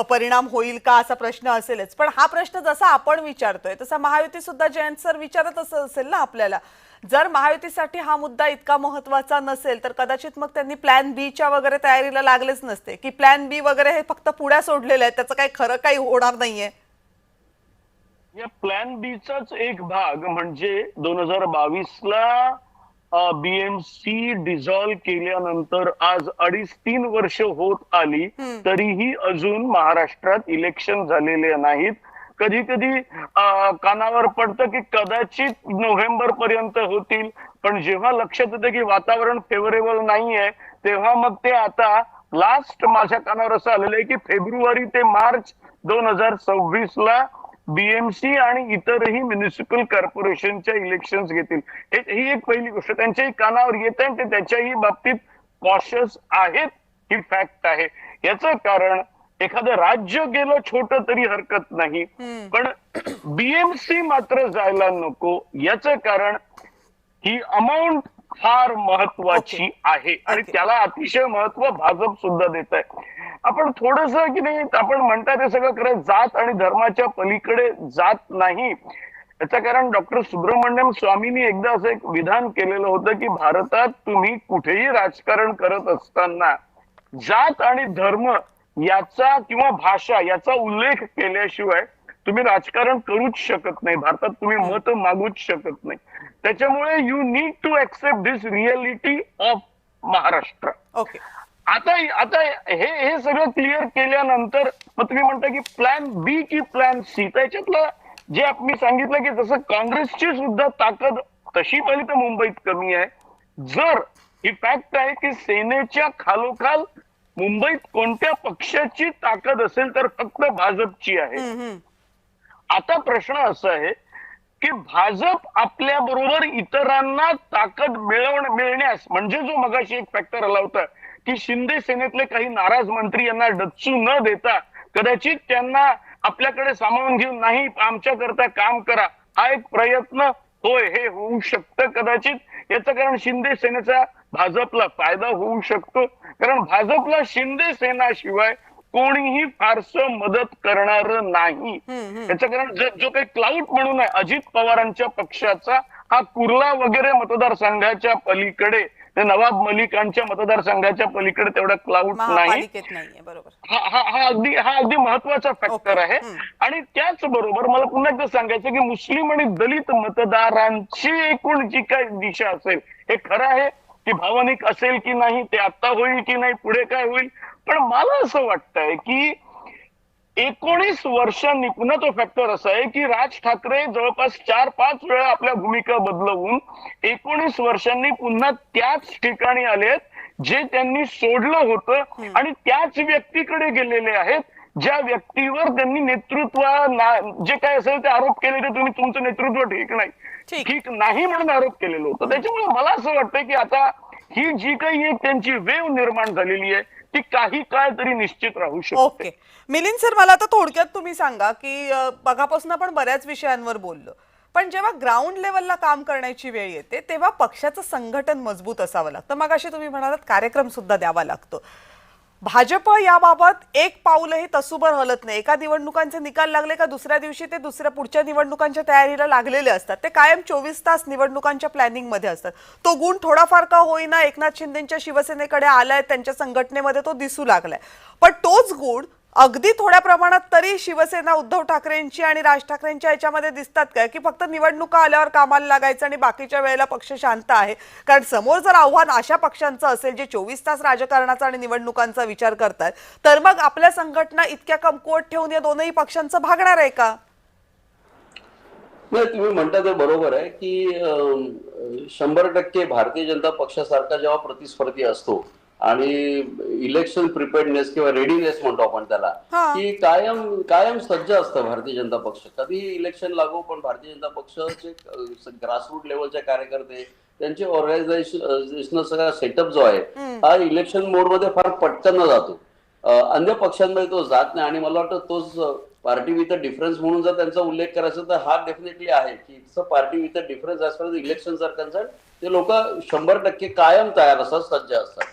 परिणाम होईल का असा प्रश्न असेलच. पण हा प्रश्न जसा आपण विचारतोय तसा महायुती सुद्धा जयंत सर विचारत असेल ना आपल्याला. जर महायुतीसाठी हा मुद्दा इतका महत्वाचा नसेल तर कदाचित मग त्यांनी प्लॅन बी च्या वगैरे तयारीला लागलेच नसते, की प्लॅन बी वगैरे हे फक्त पुढ्या सोडलेलं आहे, त्याचं काही खरं काही होणार नाहीये. या प्लॅन बी चाच एक भाग म्हणजे 2022ला बीएमसी डिझॉल्व्ह केल्यानंतर आज 2.5-3 वर्ष होत आली तरीही अजून महाराष्ट्रात इलेक्शन झालेले नाहीत. कधी कधी कानावर पडतं की कदाचित नोव्हेंबर पर्यंत होतील, पण जेव्हा लक्षात येतं की वातावरण फेवरेबल नाहीये तेव्हा मग ते आता लास्ट माझ्या कानावर असं आलेलं आहे की फेब्रुवारी ते मार्च 2026ला बीएमसी आणि इतरही म्युनिसिपल कॉर्पोरेशनच्या इलेक्शन घेतील. ही एक पहिली गोष्ट त्यांच्याही कानावर येत आहे, ते त्याच्याही बाबतीत कॉशियस आहेत, ही फॅक्ट आहे. याचं कारण एखादं राज्य गेलं छोटं तरी हरकत नाही, पण बीएमसी मात्र जायला नको. याचं कारण ही अमाऊंट फार महत्वाची आहे आणि त्याला अतिशय महत्व भाजप सुद्धा देत आहे. आपण थोडस की नाही, आपण म्हणता ते सगळं खरं जात आणि धर्माच्या पलीकडे जात नाही. याचं कारण डॉक्टर सुब्रमण्यम स्वामींनी एकदा असं एक विधान केलेलं होतं की भारतात तुम्ही कुठेही राजकारण करत असताना जात आणि धर्म याचा किंवा भाषा याचा उल्लेख केल्याशिवाय तुम्ही राजकारण करूच शकत नाही. भारतात तुम्ही मत मागूच शकत नाही. त्याच्यामुळे you need to accept this reality of Maharashtra. Okay, आता हे सगळं क्लिअर केल्यानंतर मग तुम्ही म्हणता की प्लॅन बी की प्लॅन सी. त्याच्यातलं जे मी सांगितलं की जसं काँग्रेसची सुद्धा ताकद तशी पाहिली तर मुंबईत कमी आहे. जर ही फॅक्ट आहे की सेनेच्या खालोखाल मुंबईत कोणत्या पक्षाची ताकद असेल तर फक्त भाजपची आहे. आता प्रश्न असा आहे की भाजप आपल्या बरोबर इतरांना ताकद मिळण्यास म्हणजे जो मगाशी एक फॅक्टर आला होता की शिंदे सेनेतले काही नाराज मंत्री यांना डच्चू न देता कदाचित त्यांना आपल्याकडे सामावून घेऊन नाही आमच्या करता काम करा, हा एक प्रयत्न होय हे होऊ शकतं कदाचित. याचं कारण शिंदे सेनेचा भाजपला फायदा होऊ शकतो, कारण भाजपला शिंदे सेनाशिवाय कोणीही फारसं मदत करणार नाही. याचं कारण जो काही क्लाउड म्हणून आहे अजित पवारांच्या पक्षाचा हा कुर्ला वगैरे मतदारसंघाच्या पलीकडे, नवाब मलिकांच्या मतदारसंघाच्या पलीकडे तेवढा क्लाउड नाही. हा अगदी महत्वाचा फॅक्टर आहे. आणि त्याचबरोबर मला पुन्हा एकदा सांगायचं की मुस्लिम आणि दलित मतदारांची एकूण जी काही दिशा असेल हे खरं आहे की भावनिक असेल की नाही ते आता होईल की नाही पुढे काय होईल, पण मला असं वाटतंय की 19 वर्षांनी पुन्हा तो फॅक्टर असा आहे की राज ठाकरे जवळपास 4-5 वेळा आपल्या भूमिका बदलवून 19 वर्षांनी पुन्हा त्याच ठिकाणी आलेत जे त्यांनी सोडलं होतं आणि त्याच व्यक्तीकडे गेलेले आहेत ज्या व्यक्तीवर त्यांनी नेतृत्व जे काय असेल ते आरोप केले ते तुम्ही तुमचं नेतृत्व ठीक नाही म्हणून आरोप केलेलं होतं. त्याच्यामुळे मला असं वाटतंय की आता ही जी काही एक त्यांची वेव निर्माण झालेली आहे ती काही काळ तरी निश्चित राहू शकते. ओके, मिलिंद सर मला आता थोडक्यात तुम्ही सांगा की बघापासून आपण बऱ्याच विषयांवर बोललो, पण जेव्हा ग्राउंड लेवलला काम करण्याची वेळ येते तेव्हा पक्षाचं संघटन मजबूत असावं लागतं. मग अशी तुम्ही म्हणालात कार्यक्रम सुद्धा द्यावा लागतो. भाजप याबाबत एक पाऊलही तसूभर हलत नाही. एका निवडणुकांचे निकाल लागले का दुसऱ्या दिवशी ते पुढच्या निवडणुकांच्या तयारीला लागलेले असतात. ते कायम 24 तास निवडणुकांच्या प्लॅनिंग मध्ये असतात. तो गुण थोडाफार का होईना एकनाथ शिंदेच्या शिवसेनेकडे आलाय, त्यांच्या संघटनेमध्ये तो दिसू लागलाय, पण तोच गुण अगदी थोड्या प्रमाणात तरी शिवसेना उद्धव ठाकरेंची आणि राज ठाकरेंच्या याच्यामध्ये दिसतात काय की फक्त निवडणुका आल्यावर कामाला लागायचं आणि बाकीच्या वेळेला पक्ष शांत आहे? कारण समोर जर आव्हान अशा पक्षांचं असेल जे 24 तास राजकारणाचा आणि निवडणुकांचा विचार करतात तर मग आपल्या संघटना इतक्या कमकुवत ठेवून या दोनही पक्षांचं भागणार आहे का? नाही, तुम्ही म्हणता ते बरोबर आहे की 100% भारतीय जनता पक्षासारखा जेव्हा प्रतिस्पर्धी असतो आणि इलेक्शन प्रिपेअर्डनेस किंवा रेडीनेस म्हणतो आपण त्याला, की कायम सज्ज असतं भारतीय जनता पक्ष. कधी इलेक्शन लागो पण भारतीय जनता पक्षाचे ग्रासरूट लेवलचे कार्यकर्ते त्यांचे ऑर्गनायझेशन सगळा सेटअप जो आहे हा इलेक्शन मोड मध्ये फार पटकन जातो. अन्य पक्षांमध्ये तो जात नाही आणि मला वाटतं तोच पार्टी विथ अ डिफरन्स म्हणून जर त्यांचा उल्लेख करायचा तर हा डेफिनेटली आहे की it's a party with a difference as far elections are concern. ते लोक 100% कायम तयार असतात, सज्ज असतात.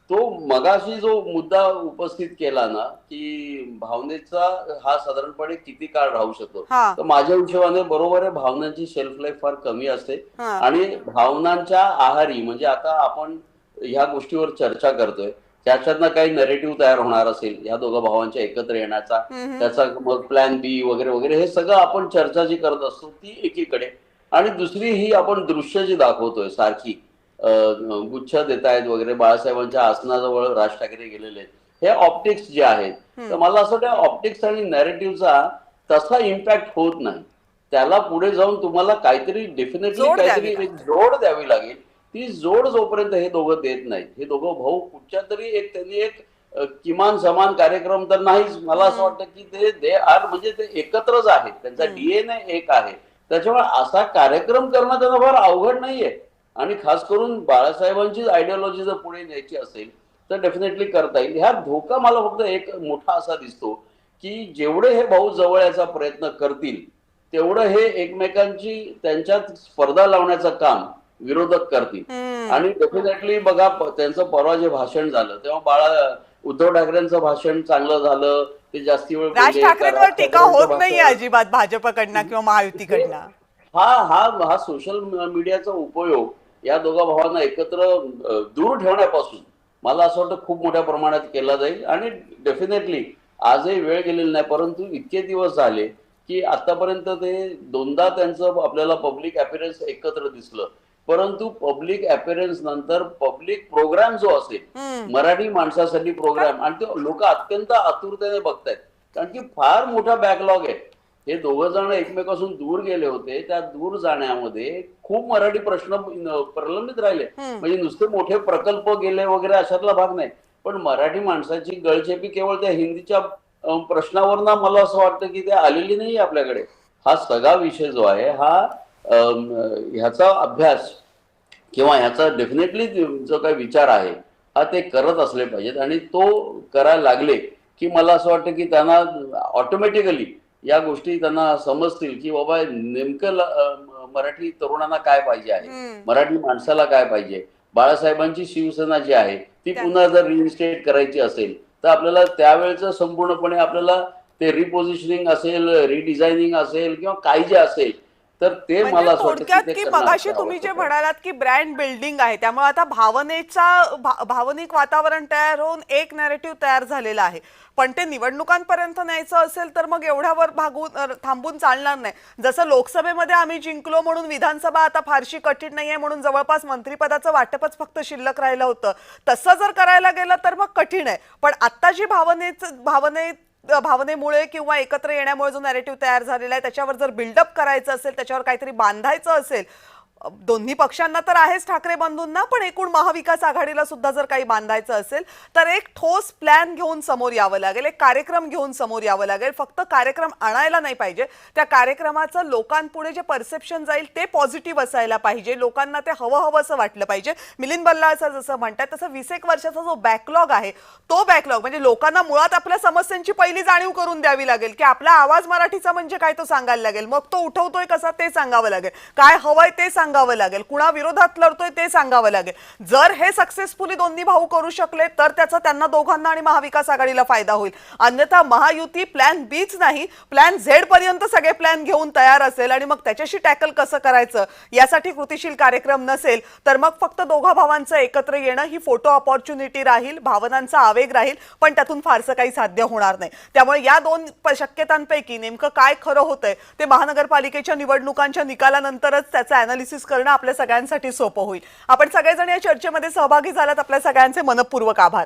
तो मगाशी जो मुद्दा उपस्थित केला ना की भावनेचा हा साधारणपणे किती काळ राहू शकतो, तर माझ्या हिशोबाने बरोबर आहे, भावनांची शेल्फ लाईफ फार कमी असते आणि भावनांच्या आहारी म्हणजे आता आपण ह्या गोष्टीवर चर्चा करतोय त्याच्यातनं काही नरेटिव्ह तयार होणार असेल ह्या दोघं भावांच्या एकत्र येण्याचा, त्याचा मग प्लॅन बी वगैरे वगैरे, हे सगळं आपण चर्चा जी करत असतो ती एकीकडे, आणि दुसरी ही आपण दृश्य जी दाखवतोय सारखी गुच्छ देत आहेत वगैरे, बाळासाहेबांच्या आसनाजवळ राज ठाकरे गेलेले आहेत, हे ऑप्टिक्स जे आहेत. तर मला असं वाटतं ऑप्टिक्स आणि नॅरेटिव्हचा तसा इम्पॅक्ट होत नाही. त्याला पुढे जाऊन तुम्हाला काहीतरी डेफिनेटली काहीतरी एक जोड द्यावी लागेल. ती जोड जोपर्यंत हे दोघं देत नाहीत, हे दोघं भाऊ कुठच्या तरी एक त्यांनी एक किमान समान कार्यक्रम तर नाहीच, मला असं वाटतं की ते आर म्हणजे ते एकत्रच आहेत, त्यांचा DNA एक आहे. त्याच्यामुळे असा कार्यक्रम करणं त्यांना फार अवघड नाहीये आणि खास करून बाळासाहेबांची आयडिओलॉजी जर पुढे न्यायची असेल तर डेफिनेटली करता येईल. ह्या धोका मला फक्त एक मोठा असा दिसतो की जेवढे हे भाऊ जवळ याचा प्रयत्न करतील तेवढं हे एकमेकांची त्यांच्यात स्पर्धा लावण्याचं काम विरोधक करतील. आणि डेफिनेटली बघा त्यांचं परवा जे भाषण झालं तेव्हा उद्धव ठाकरेंचं भाषण चांगलं झालं, ते जास्ती वेळ राज ठाकरेंवर टीका होत नाहीये अजिबात भाजपकडनं किंवा महायुतीकडनं. हा सोशल मीडियाचा उपयोग या दोघा भावांना एकत्र दूर ठेवण्यापासून मला असं वाटतं खूप मोठ्या प्रमाणात केला जाईल. आणि डेफिनेटली आजही वेळ गेलेली नाही, परंतु इतके दिवस झाले की आतापर्यंत ते दोनदा त्यांचं आपल्याला पब्लिक अपीअरन्स एकत्र दिसलं, परंतु पब्लिक अपीअरन्स नंतर पब्लिक प्रोग्राम जो असेल मराठी माणसासाठी प्रोग्राम, आणि ते लोक अत्यंत आतुरतेने बघतायत कारण की फार मोठा बॅकलॉग आहे. हे दोघं जण एकमेकापासून दूर गेले होते, त्या दूर जाण्यामध्ये खूप मराठी प्रश्न प्रलंबित राहिले. म्हणजे नुसते मोठे प्रकल्प गेले वगैरे अशातला भाग नाही, पण मराठी माणसाची गळचेपी केवळ त्या हिंदीच्या प्रश्नावरनं मला असं वाटतं की ते आलेली नाही आपल्याकडे. हा सगळा विषय जो आहे हा ह्याचा अभ्यास किंवा ह्याचा डेफिनेटली जो काही विचार आहे हा ते करत असले पाहिजेत. आणि तो करायला लागले की मला असं वाटतं की त्यांना ऑटोमॅटिकली या गोष्टी त्यांना समजतील की बाबा नेमकं मराठी तरुणांना काय पाहिजे आहे, मराठी माणसाला काय पाहिजे. बाळासाहेबांची शिवसेना जी आहे ती पुन्हा जर रिइन्स्टेट करायची असेल तर आपल्याला त्यावेळेचं संपूर्णपणे आपल्याला ते रिपोझिशनिंग असेल, रिडिझायनिंग असेल किंवा काही जे असेल तर ते मला थोडक्यात की मगाशी तुम्ही जे म्हणालात की ब्रँड बिल्डिंग आहे त्यामुळे आता भावनिक वातावरण तयार होऊन एक नॅरेटिव्ह तयार झालेला आहे, पण ते निवडणुकांपर्यंत न्यायचं असेल तर मग एवढ्यावर थांबून चालणार नाही. जसं लोकसभेमध्ये आम्ही जिंकलो म्हणून विधानसभा आता फारशी कठीण नाहीये म्हणून जवळपास मंत्रिपदाचं वाटपच फक्त शिल्लक राहिलं होतं, तसं जर करायला गेलं तर मग कठीण आहे. पण आता जी भावनेमुळे किंवा एकत्र येण्यामुळे जो नॅरेटिव्ह तयार झालेला आहे त्याच्यावर जर बिल्डअप करायचं असेल, त्याच्यावर काहीतरी बांधायचं असेल, दोन्ही पक्षांना तर आहेच ठाकरे बंधूंना, पण एकूण महाविकास आघाडीला सुद्धा जर काही बांधायचं असेल तर एक ठोस प्लॅन घेऊन समोर यावं लागेल, एक कार्यक्रम घेऊन समोर यावं लागेल. फक्त कार्यक्रम आणायला नाही पाहिजे, त्या कार्यक्रमाचं लोकांपुढे जे परसेप्शन जाईल ते पॉझिटिव्ह असायला पाहिजे, लोकांना ते हवं असं वाटलं पाहिजे. मिलिंद बल्लाळ सर जसं म्हणतात तसं 20 वर्षाचा जो बॅकलॉग आहे तो बॅकलॉग म्हणजे लोकांना मुळात आपल्या समस्यांची पहिली जाणीव करून द्यावी लागेल की आपला आवाज मराठीचा म्हणजे काय तो सांगायला लागेल, मग तो उठवतोय कसा ते सांगावं लागेल, काय हवंय ते सांगावं लागेल, कुणा विरोधात लढतोय ते सांगावं लागेल. जर हे सक्सेसफुली दोन्ही भाऊ करू शकले तर त्याचा त्यांना दोघांना आणि महाविकास आघाडीला फायदा होईल. अन्यथा महायुती प्लॅन बीच नाही प्लॅन झेड पर्यंत सगळे प्लॅन घेऊन तयार असेल आणि मग त्याच्याशी टॅकल कसं करायचं यासाठी कृतीशील कार्यक्रम नसेल तर मग फक्त दोघा भावांचं एकत्र येणं ही फोटो ऑपॉर्च्युनिटी राहील, भावनांचा आवेग राहील, पण त्यातून फारसं काही साध्य होणार नाही. त्यामुळे या दोन शक्यतांपैकी नेमकं काय खरं होतंय ते महानगरपालिकेच्या निवडणुकांच्या निकालानंतरच त्याचं अनालिसिस करणं आपल्या सगळ्यांसाठी सोपं होईल. आपण सगळेजण या चर्चेमध्ये सहभागी झालात, आपल्या सगळ्यांचे मनपूर्वक आभार.